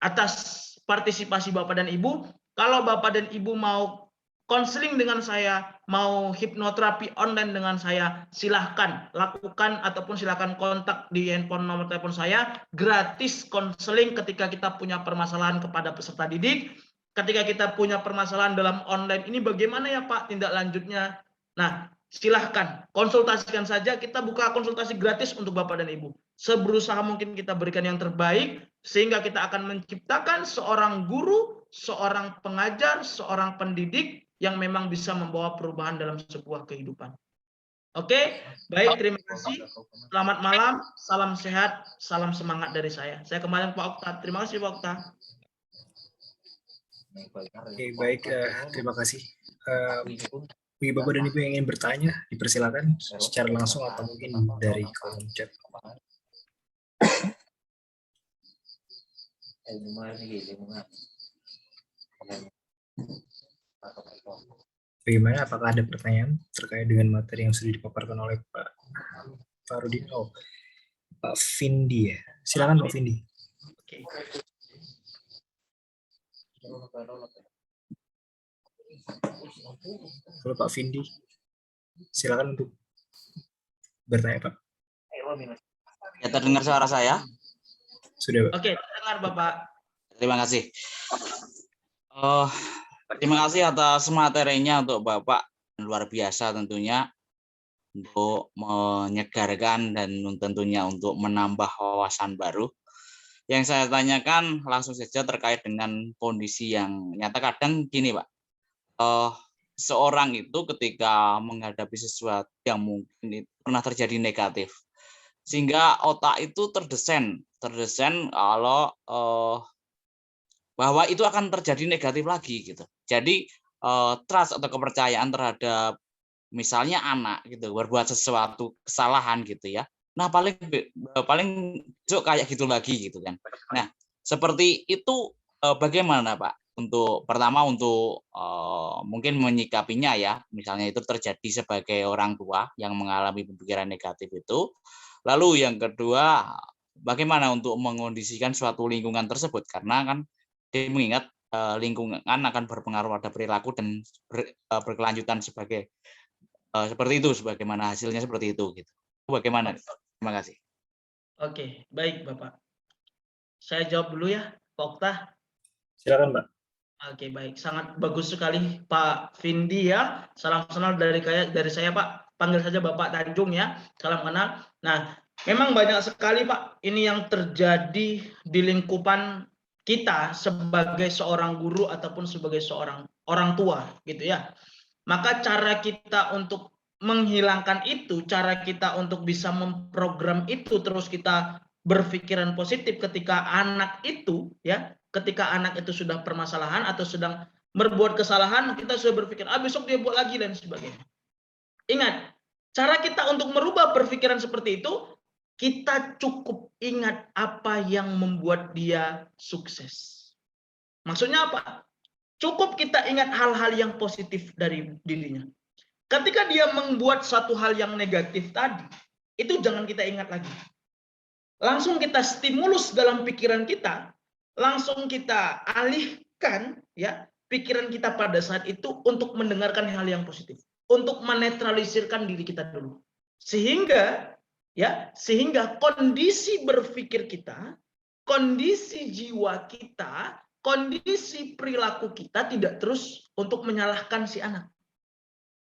atas partisipasi Bapak dan Ibu. Kalau Bapak dan Ibu mau konseling dengan saya, mau hipnoterapi online dengan saya, silahkan lakukan ataupun silahkan kontak di handphone nomor telepon saya, gratis konseling ketika kita punya permasalahan kepada peserta didik. Ketika kita punya permasalahan dalam online ini bagaimana ya Pak tindak lanjutnya? Nah, silahkan konsultasikan saja, kita buka konsultasi gratis untuk Bapak dan Ibu. Seberusaha mungkin kita berikan yang terbaik, sehingga kita akan menciptakan seorang guru, seorang pengajar, seorang pendidik yang memang bisa membawa perubahan dalam sebuah kehidupan. Oke, baik, terima kasih. Selamat malam, salam sehat, salam semangat dari saya. Saya kembali ke Pak Okta. Terima kasih Pak Okta. Oke, baik, terima kasih. Bagi Bapak dan Ibu yang ingin bertanya, dipersilakan secara langsung atau mungkin dari kolom chat. Bagaimana? Apakah ada pertanyaan terkait dengan materi yang sudah dipaparkan oleh Pak Farudin? Oh, Pak Vindi ya. Silakan Pak Vindi. Oke. Halo Pak Vindi. Silakan untuk bertanya Pak. Ya, terdengar suara saya? Sudah Pak. Oke, dengar Bapak. Terima kasih. Terima kasih atas materinya untuk Bapak. Luar biasa tentunya untuk menyegarkan dan tentunya untuk menambah wawasan baru. Yang saya tanyakan langsung saja terkait dengan kondisi yang nyata. Kadang gini Pak, seorang itu ketika menghadapi sesuatu yang mungkin pernah terjadi negatif, sehingga otak itu terdesain kalau bahwa itu akan terjadi negatif lagi gitu. Jadi trust atau kepercayaan terhadap misalnya anak gitu berbuat sesuatu kesalahan gitu ya. Nah paling besok kayak gitu lagi gitu kan. Nah seperti itu bagaimana Pak? Untuk pertama untuk mungkin menyikapinya ya, misalnya itu terjadi sebagai orang tua yang mengalami pemikiran negatif itu. Lalu yang kedua, bagaimana untuk mengondisikan suatu lingkungan tersebut? Karena kan dia mengingat lingkungan akan berpengaruh pada perilaku dan berkelanjutan sebagai seperti itu, sebagaimana hasilnya seperti itu gitu. Bagaimana? Terima kasih. Oke, baik Bapak. Saya jawab dulu ya, Pak Okta. Silakan Pak. Oke, baik. Sangat bagus sekali Pak Vindi ya. Salam kenal dari saya Pak. Panggil saja Bapak Tanjung ya. Salam kenal. Nah, memang banyak sekali Pak ini yang terjadi di lingkupan kita sebagai seorang guru ataupun sebagai seorang orang tua gitu ya. Maka cara kita untuk menghilangkan itu, cara kita untuk bisa memprogram itu, terus kita berpikiran positif ketika anak itu ya, ketika anak itu sudah permasalahan atau sedang berbuat kesalahan, kita sudah berpikir besok dia buat lagi dan sebagainya. Ingat, cara kita untuk merubah berpikiran seperti itu, kita cukup ingat apa yang membuat dia sukses. Maksudnya apa? Cukup kita ingat hal-hal yang positif dari dirinya. Ketika dia membuat satu hal yang negatif tadi, itu jangan kita ingat lagi. Langsung kita stimulus dalam pikiran kita, langsung kita alihkan ya pikiran kita pada saat itu untuk mendengarkan hal yang positif, untuk menetralisirkan diri kita dulu. Sehingga kondisi berpikir kita, kondisi jiwa kita, kondisi perilaku kita tidak terus untuk menyalahkan si anak.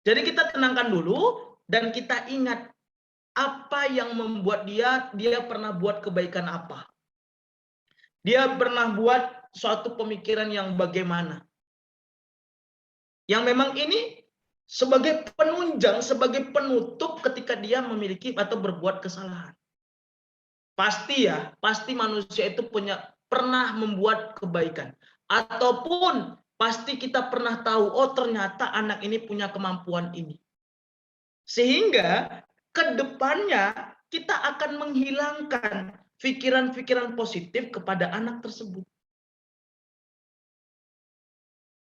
Jadi kita tenangkan dulu dan kita ingat apa yang membuat dia pernah buat kebaikan apa. Dia pernah buat suatu pemikiran yang bagaimana. Yang memang ini sebagai penunjang, sebagai penutup ketika dia memiliki atau berbuat kesalahan. Pasti manusia itu pernah membuat kebaikan. Ataupun pasti kita pernah tahu, oh ternyata anak ini punya kemampuan ini. Sehingga ke depannya kita akan menghilangkan pikiran-pikiran positif kepada anak tersebut.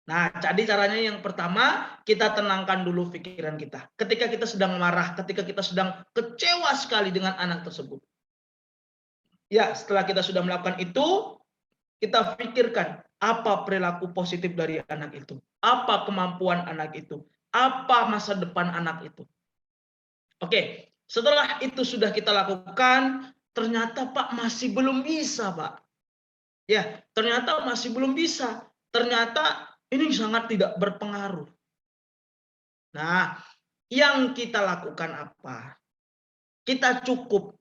Nah, jadi caranya yang pertama, kita tenangkan dulu pikiran kita. Ketika kita sedang marah, ketika kita sedang kecewa sekali dengan anak tersebut. Ya, setelah kita sudah melakukan itu, kita pikirkan apa perilaku positif dari anak itu, apa kemampuan anak itu, apa masa depan anak itu. Oke, setelah itu sudah kita lakukan, ternyata Pak masih belum bisa, Pak. Ya, ternyata masih belum bisa. Ternyata ini sangat tidak berpengaruh. Nah, yang kita lakukan apa? Kita cukup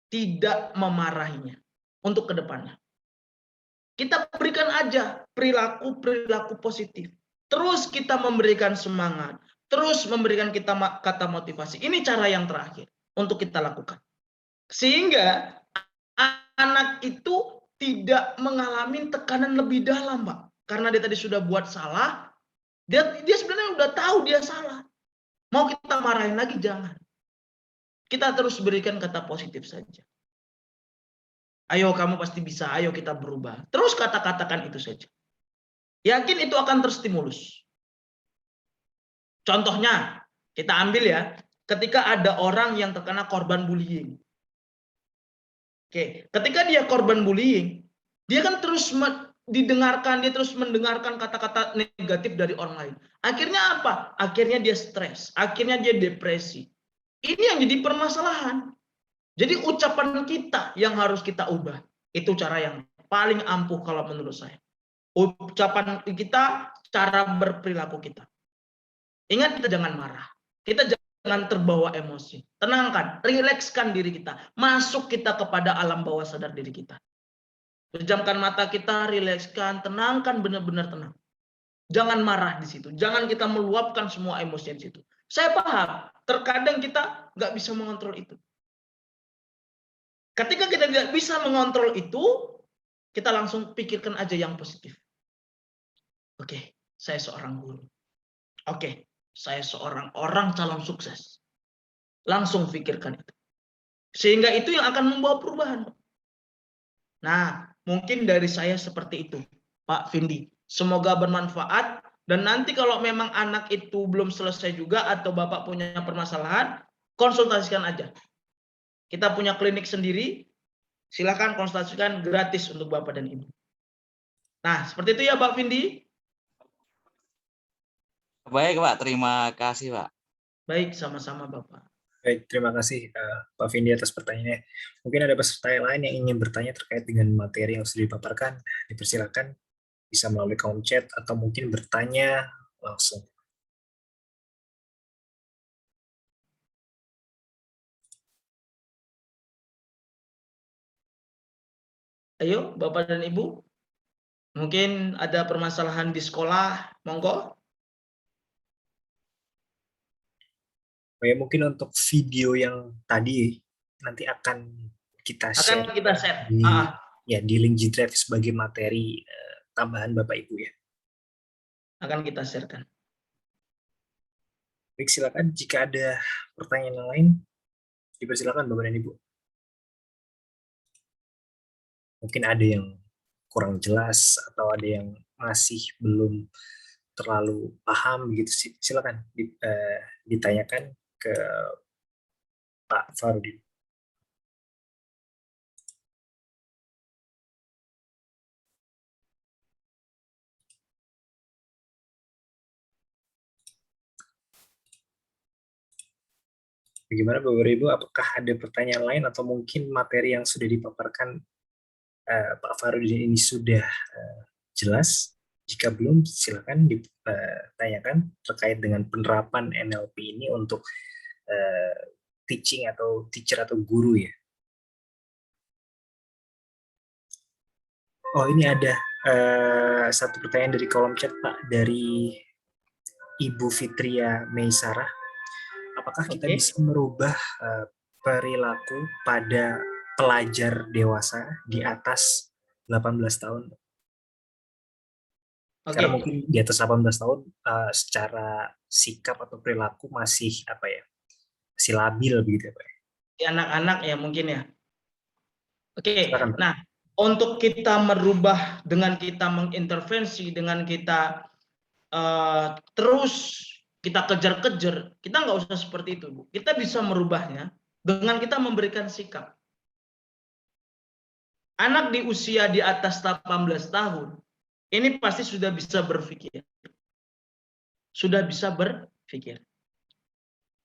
tidak memarahinya untuk ke depannya. Kita berikan aja perilaku positif. Terus kita memberikan semangat. Terus memberikan kita kata motivasi. Ini cara yang terakhir untuk kita lakukan. Sehingga anak itu tidak mengalami tekanan lebih dalam, Pak. Karena dia tadi sudah buat salah. Dia sebenarnya udah tahu dia salah. Mau kita marahin lagi, jangan. Kita terus berikan kata positif saja. Ayo kamu pasti bisa, ayo kita berubah. Terus kata-katakan itu saja. Yakin itu akan terstimulus. Contohnya, kita ambil ya, ketika ada orang yang terkena korban bullying. Oke, ketika dia korban bullying, dia kan terus didengarkan, dia terus mendengarkan kata-kata negatif dari orang lain. Akhirnya apa? Akhirnya dia stres, akhirnya dia depresi. Ini yang jadi permasalahan. Jadi ucapan kita yang harus kita ubah. Itu cara yang paling ampuh kalau menurut saya. Ucapan kita, cara berperilaku kita. Ingat, kita jangan marah. Kita jangan terbawa emosi. Tenangkan, rilekskan diri kita. Masuk kita kepada alam bawah sadar diri kita. Pejamkan mata kita, rilekskan, tenangkan, benar-benar tenang. Jangan marah di situ. Jangan kita meluapkan semua emosi di situ. Saya paham, terkadang kita nggak bisa mengontrol itu. Ketika kita tidak bisa mengontrol itu, kita langsung pikirkan aja yang positif. Oke, saya seorang guru. Oke, saya seorang orang calon sukses. Langsung pikirkan itu. Sehingga itu yang akan membawa perubahan. Nah, mungkin dari saya seperti itu, Pak Vindi. Semoga bermanfaat. Dan nanti kalau memang anak itu belum selesai juga atau Bapak punya permasalahan, konsultasikan aja. Kita punya klinik sendiri, silakan konsultasikan gratis untuk Bapak dan Ibu. Nah, seperti itu ya Pak Vindi. Baik Pak, terima kasih Pak. Baik, sama-sama Bapak. Baik, terima kasih Pak Vindi atas pertanyaannya. Mungkin ada peserta yang lain yang ingin bertanya terkait dengan materi yang sudah dipaparkan. Dipersilakan bisa melalui kolom chat atau mungkin bertanya langsung. Ayo, Bapak dan Ibu. Mungkin ada permasalahan di sekolah, monggo. Ya, mungkin untuk video yang tadi nanti akan kita share. Akan kita share. Di link G Drive sebagai materi tambahan Bapak Ibu ya. Akan kita sharekan. Baik, silakan jika ada pertanyaan yang lain, dipersilakan Bapak dan Ibu. Mungkin ada yang kurang jelas atau ada yang masih belum terlalu paham gitu, silakan ditanyakan ke Pak Farudin. Bagaimana Bapak Ibu, apakah ada pertanyaan lain atau mungkin materi yang sudah dipaparkan Pak Farudin ini sudah jelas? Jika belum, silakan ditanyakan terkait dengan penerapan NLP ini untuk teaching atau teacher atau guru ya. Oh, ini ada satu pertanyaan dari kolom chat Pak, dari Ibu Fitria Meisara. Apakah kita bisa merubah perilaku pada pelajar dewasa di atas 18 tahun? Karena mungkin di atas 18 tahun secara sikap atau perilaku masih masih labil begitu ya Pak. Anak-anak ya mungkin ya. Nah, untuk kita merubah dengan kita mengintervensi, dengan kita terus kita kejar-kejar, kita nggak usah seperti itu, Bu. Kita bisa merubahnya dengan kita memberikan sikap. Anak di usia di atas 18 tahun, ini pasti sudah bisa berpikir. Sudah bisa berpikir.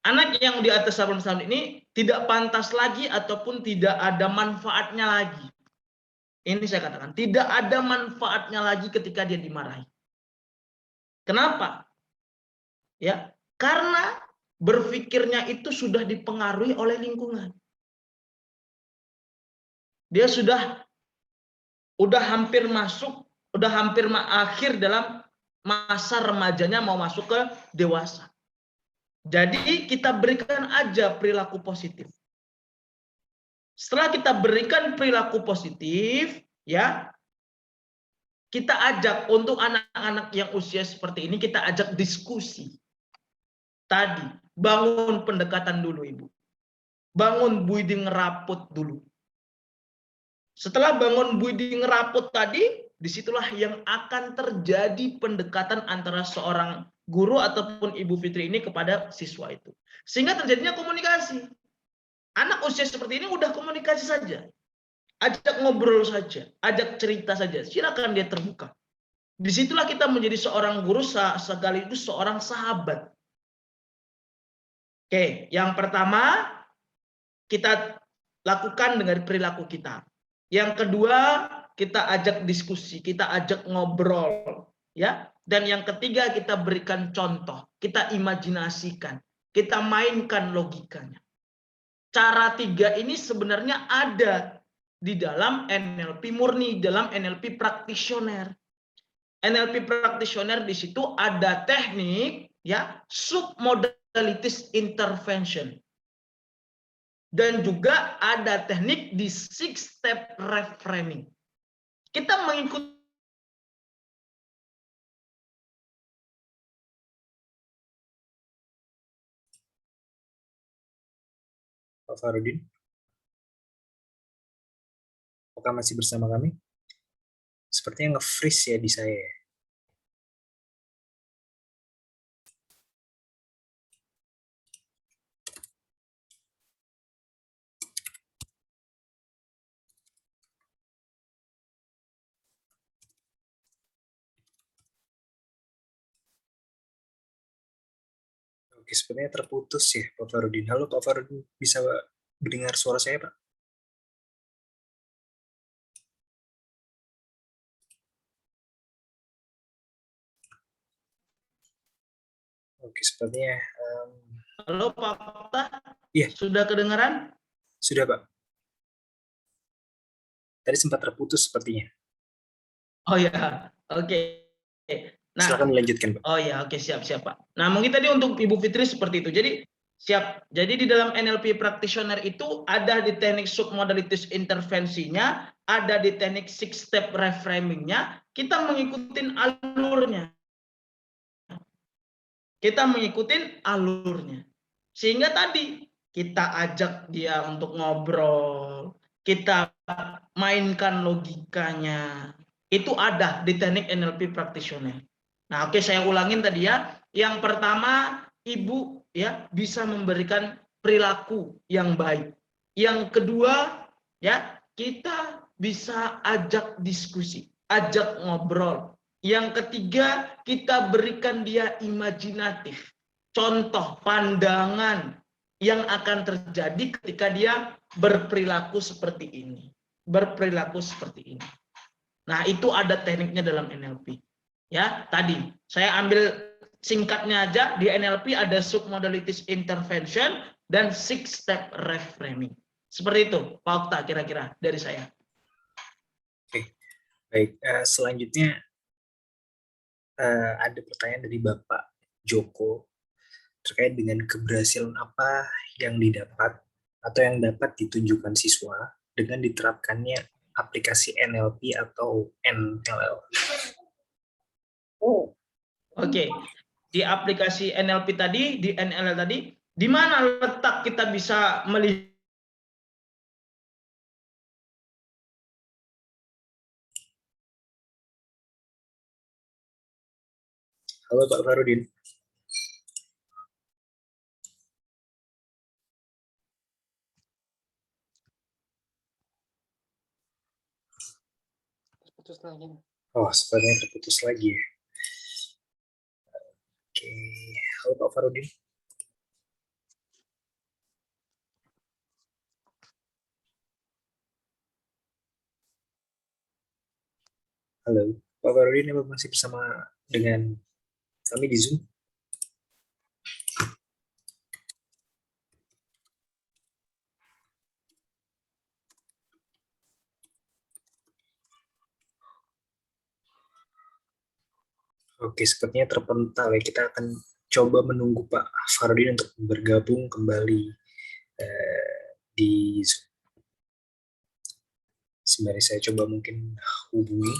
Anak yang di atas 18 tahun ini tidak pantas lagi ataupun tidak ada manfaatnya lagi. Ini saya katakan, tidak ada manfaatnya lagi ketika dia dimarahi. Kenapa? Ya, karena berpikirnya itu sudah dipengaruhi oleh lingkungan. Dia sudah hampir akhir dalam masa remajanya mau masuk ke dewasa. Jadi kita berikan aja perilaku positif. Setelah kita berikan perilaku positif, ya, kita ajak untuk anak-anak yang usia seperti ini, kita ajak diskusi. Tadi, bangun pendekatan dulu, Ibu. Bangun budi ngeraput dulu. Setelah bangun budi ngeraput tadi, disitulah yang akan terjadi pendekatan antara seorang guru ataupun Ibu Fitri ini kepada siswa itu. Sehingga terjadinya komunikasi. Anak usia seperti ini udah komunikasi saja. Ajak ngobrol saja, ajak cerita saja. Silakan dia terbuka. Disitulah kita menjadi seorang guru sekaligus seorang sahabat. Oke, yang pertama kita lakukan dengan perilaku kita. Yang kedua, kita ajak diskusi, kita ajak ngobrol, ya. Dan yang ketiga, kita berikan contoh, kita imajinasikan, kita mainkan logikanya. Cara tiga ini sebenarnya ada di dalam NLP murni, dalam NLP practitioner. NLP practitioner di situ ada teknik, ya, submodalities intervention. Dan juga ada teknik di 6-step reframing. Kita mengikuti Pak Farudin, apakah masih bersama kami? Sepertinya nge-freeze ya di saya. Oke, sepertinya terputus ya Pak Farudin. Halo Pak Farudin, bisa mendengar suara saya Pak? Oke, sepertinya Halo Pak Fakta, iya. Sudah kedengaran? Sudah Pak. Tadi sempat terputus sepertinya. Oh ya, oke. Nah, Silakan melanjutkan Pak. oh ya, oke, siap Pak. Nah, mungkin tadi untuk Ibu Fitri seperti itu. Jadi siap. Jadi di dalam NLP practitioner itu ada di teknik submodalities intervensinya, ada di teknik 6-step reframingnya. Kita mengikuti alurnya. Kita mengikuti alurnya. Sehingga tadi kita ajak dia untuk ngobrol, kita mainkan logikanya. Itu ada di teknik NLP practitioner. Nah, oke, saya ulangin tadi ya. Yang pertama, ibu ya bisa memberikan perilaku yang baik. Yang kedua, ya, kita bisa ajak diskusi, ajak ngobrol. Yang ketiga, kita berikan dia imajinatif. Contoh, pandangan yang akan terjadi ketika dia berperilaku seperti ini. Berperilaku seperti ini. Nah, itu ada tekniknya dalam NLP. Ya, tadi saya ambil singkatnya aja, di NLP ada submodalities intervention dan 6-step reframing. Seperti itu, Pak Okta, kira-kira dari saya. Oke, baik. Selanjutnya ada pertanyaan dari Bapak Joko terkait dengan keberhasilan apa yang didapat atau yang dapat ditunjukkan siswa dengan diterapkannya aplikasi NLP atau NLL. Oke, di aplikasi NLP tadi, di NLL tadi, di mana letak kita bisa melihat? Halo Pak Farudin. Putus lagi. Oh, sepertinya terputus lagi ya. Oke, halo Pak Farudin. Halo, Pak Farudin, apa masih bersama dengan kami di Zoom? Oke, sepertinya terpental ya. Kita akan coba menunggu Pak Farudin untuk bergabung kembali di Zoom. Sembari saya coba mungkin hubungi.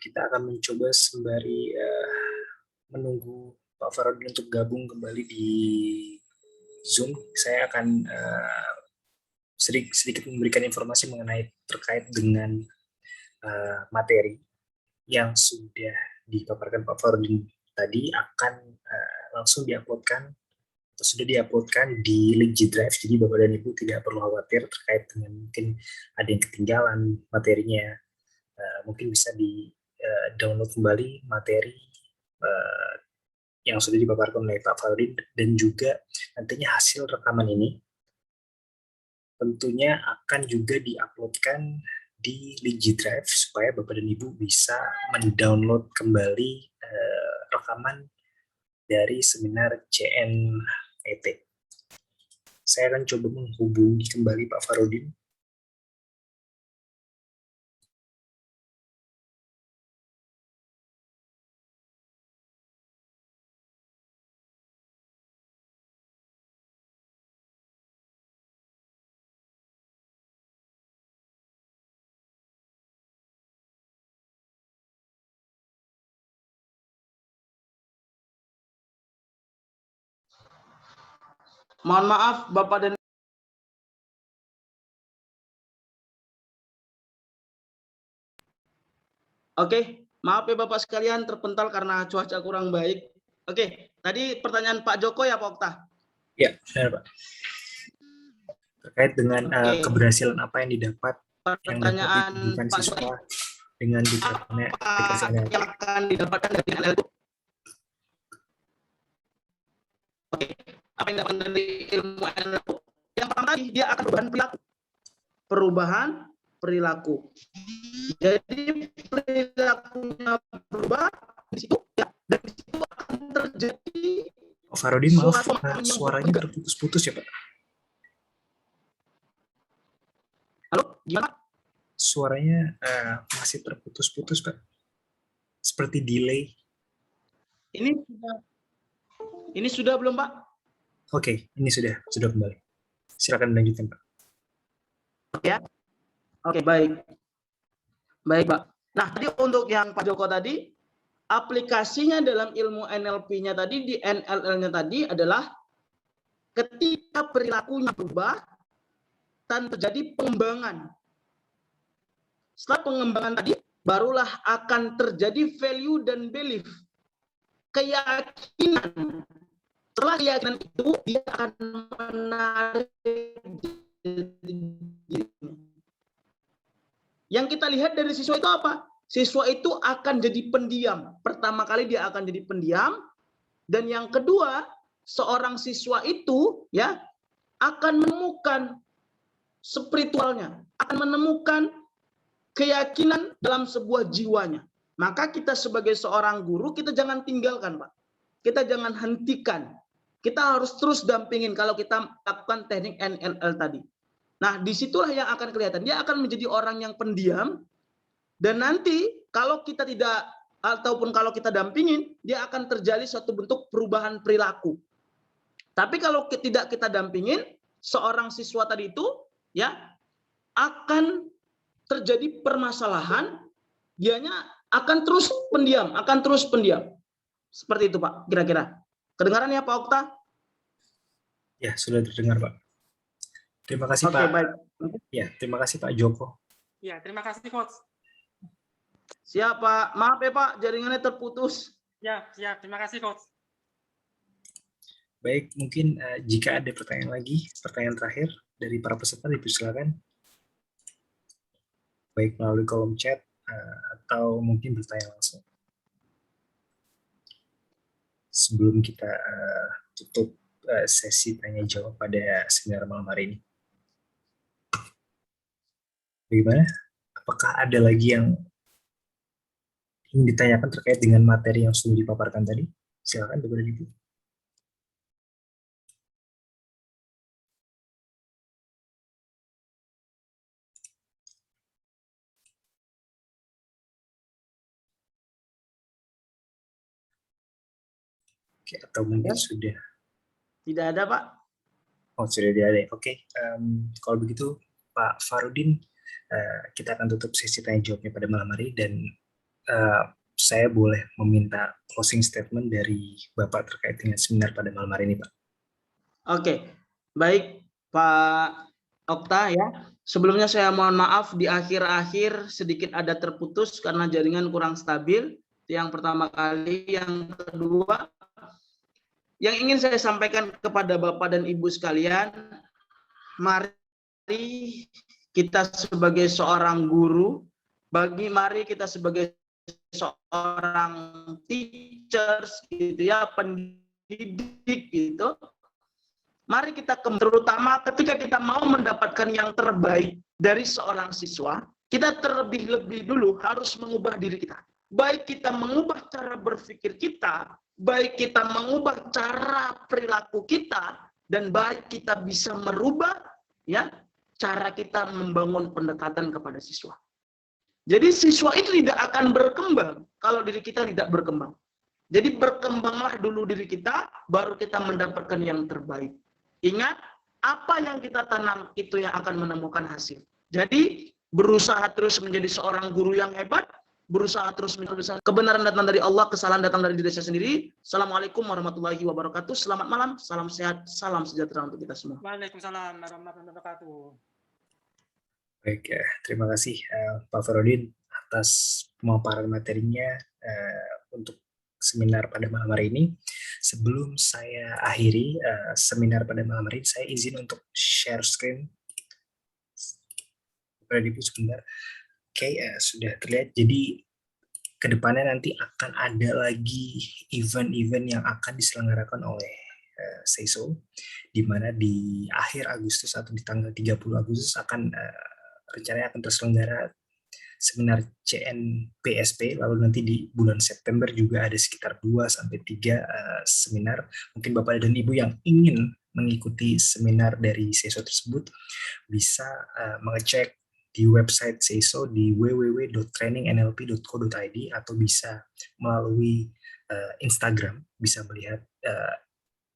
kita akan mencoba sembari menunggu Pak Farudin untuk gabung kembali di Zoom. Saya akan sedikit memberikan informasi mengenai terkait dengan materi yang sudah dipaparkan Pak Farudin tadi akan langsung diuploadkan atau sudah diuploadkan di link G Drive, jadi Bapak dan Ibu tidak perlu khawatir terkait dengan mungkin ada yang ketinggalan materinya. Mungkin bisa di download kembali materi yang sudah dipaparkan oleh Pak Farudin, dan juga nantinya hasil rekaman ini tentunya akan juga diuploadkan di link G Drive supaya Bapak dan Ibu bisa mendownload kembali rekaman dari seminar CNET. Saya akan coba menghubungi kembali Pak Farudin. Mohon maaf Bapak dan Oke, maaf ya Bapak sekalian terpental karena cuaca kurang baik. Oke, tadi pertanyaan Pak Joko ya Pak Okta? Ya, benar Pak. Terkait dengan keberhasilan apa yang didapat yang dapat diberikan Pak siswa dengan diterapkannya aplikasi NLP. yang akan didapatkan dari NLP? Oke, apa yang dapat dari ilmu NLP? Yang pertama tadi dia akan perubahan perilaku. Jadi perilakunya berubah di situ ya, dan di situ akan terjadi. Pak Farudin, maaf suaranya terputus-putus ya Pak. Halo, gimana? Suaranya masih terputus-putus Pak. Seperti delay. Ini sudah belum Pak? Oke, ini sudah kembali. Silakan lanjutkan Pak. Ya. Oke, baik. Baik, Pak. Nah, tadi untuk yang Pak Joko tadi, aplikasinya dalam ilmu NLP-nya tadi, di NLL-nya tadi adalah ketika perilakunya berubah dan terjadi pengembangan. Setelah pengembangan tadi, barulah akan terjadi value dan belief. Keyakinan. Setelah keyakinan itu, dia akan menarik Yang kita lihat dari siswa itu apa? Siswa itu akan jadi pendiam. Pertama kali dia akan jadi pendiam, dan yang kedua, seorang siswa itu ya akan menemukan spiritualnya, akan menemukan keyakinan dalam sebuah jiwanya. Maka kita sebagai seorang guru, kita jangan tinggalkan, Pak. Kita jangan hentikan. Kita harus terus dampingin kalau kita lakukan teknik NLL tadi. Nah, disitulah yang akan kelihatan. Dia akan menjadi orang yang pendiam, dan nanti kalau kita tidak, ataupun kalau kita dampingin, dia akan terjadi suatu bentuk perubahan perilaku. Tapi kalau tidak kita dampingin, seorang siswa tadi itu, ya, akan terjadi permasalahan, dianya akan terus pendiam, Seperti itu, Pak, kira-kira. Kedengaran ya, Pak Okta? Ya, sudah terdengar, Pak. Terima kasih, Pak. Baik. Ya, terima kasih Pak Joko. Ya, terima kasih, Coach. Siap, Pak. Maaf ya, Pak, jaringannya terputus. Ya, siap. Terima kasih, Coach. Baik, mungkin jika ada pertanyaan lagi, pertanyaan terakhir dari para peserta, dipersilakan. Baik melalui kolom chat atau mungkin bertanya langsung. Sebelum kita tutup sesi tanya jawab pada seminar malam hari ini. Bagaimana? Apakah ada lagi yang ingin ditanyakan terkait dengan materi yang sudah dipaparkan tadi? Silakan, Bapak dan Ibu. Oke, atau mungkin sudah. Tidak ada, Pak. Oh, sudah ada. Oke, kalau begitu Pak Farudin, kita akan tutup sesi tanya jawabnya pada malam hari, dan saya boleh meminta closing statement dari Bapak terkait dengan seminar pada malam hari ini, Pak. Oke, baik Pak Okta ya. Sebelumnya saya mohon maaf di akhir-akhir sedikit ada terputus karena jaringan kurang stabil. Yang pertama kali, yang kedua, yang ingin saya sampaikan kepada Bapak dan Ibu sekalian, mari kita sebagai seorang guru, mari kita sebagai seorang teachers gitu ya, pendidik gitu. Mari kita terutama ketika kita mau mendapatkan yang terbaik dari seorang siswa, kita terlebih-lebih dulu harus mengubah diri kita. Baik kita mengubah cara berpikir kita, baik kita mengubah cara perilaku kita, dan baik kita bisa merubah ya cara kita membangun pendekatan kepada siswa. Jadi siswa itu tidak akan berkembang kalau diri kita tidak berkembang. Jadi berkembanglah dulu diri kita, baru kita mendapatkan yang terbaik. Ingat, apa yang kita tanam itu yang akan menemukan hasil. Jadi berusaha terus menjadi seorang guru yang hebat, berusaha terus menjadi kebenaran datang dari Allah, kesalahan datang dari diri saya sendiri. Assalamualaikum warahmatullahi wabarakatuh. Selamat malam, salam sehat, salam sejahtera untuk kita semua. Waalaikumsalam warahmatullahi wabarakatuh. Baik, terima kasih Pak Farudin atas pemaparan materinya untuk seminar pada malam hari ini. Sebelum saya akhiri seminar pada malam hari ini, saya izin untuk share screen. Ibu sebentar. Oke, sudah terlihat. Jadi kedepannya nanti akan ada lagi event-event yang akan diselenggarakan oleh SEISO, di mana di akhir Agustus atau di tanggal 30 Agustus akan rencananya akan terselenggara seminar CNPSP, lalu nanti di bulan September juga ada sekitar 2-3 seminar. Mungkin Bapak dan Ibu yang ingin mengikuti seminar dari SEISO tersebut bisa mengecek di website SEISO di www.trainingnlp.co.id atau bisa melalui Instagram, bisa melihat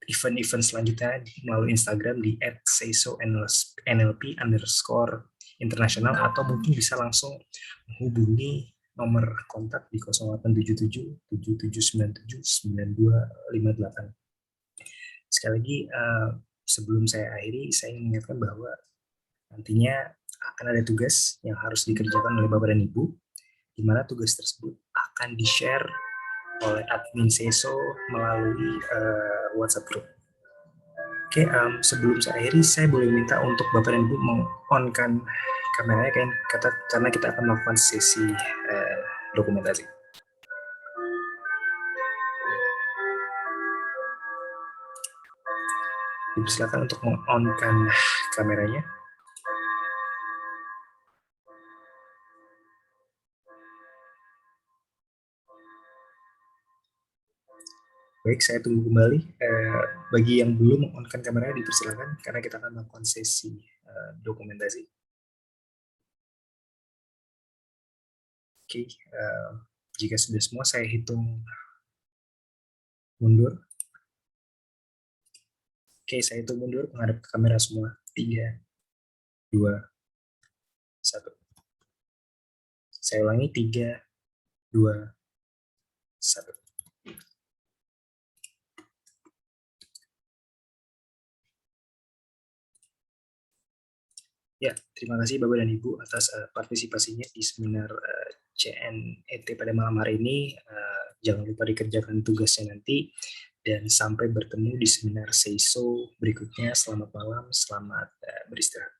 event-event selanjutnya melalui Instagram di @seiso_nlp_international, atau mungkin bisa langsung menghubungi nomor kontak di 0877 7797 9258. Sekali lagi, sebelum saya akhiri, saya ingin mengingatkan bahwa nantinya akan ada tugas yang harus dikerjakan oleh Bapak dan Ibu, di mana tugas tersebut akan di-share oleh admin SEISO melalui WhatsApp group. Oke, sebelum saya akhiri, saya boleh minta untuk Bapak dan Ibu meng-on-kan kameranya karena kita akan melakukan sesi dokumentasi. Silakan untuk meng-on-kan kameranya. Baik, saya tunggu kembali. Bagi yang belum meng-on-kan kameranya dipersilakan karena kita akan melakukan sesi dokumentasi. Oke, jika sudah semua saya hitung mundur. Oke, saya hitung mundur menghadap ke kamera semua. 3, 2, 1. Saya ulangi, 3, 2, 1. Ya, terima kasih Bapak dan Ibu atas partisipasinya di seminar CNET pada malam hari ini. Jangan lupa dikerjakan tugasnya nanti, dan sampai bertemu di seminar SEISO berikutnya. Selamat malam, selamat beristirahat.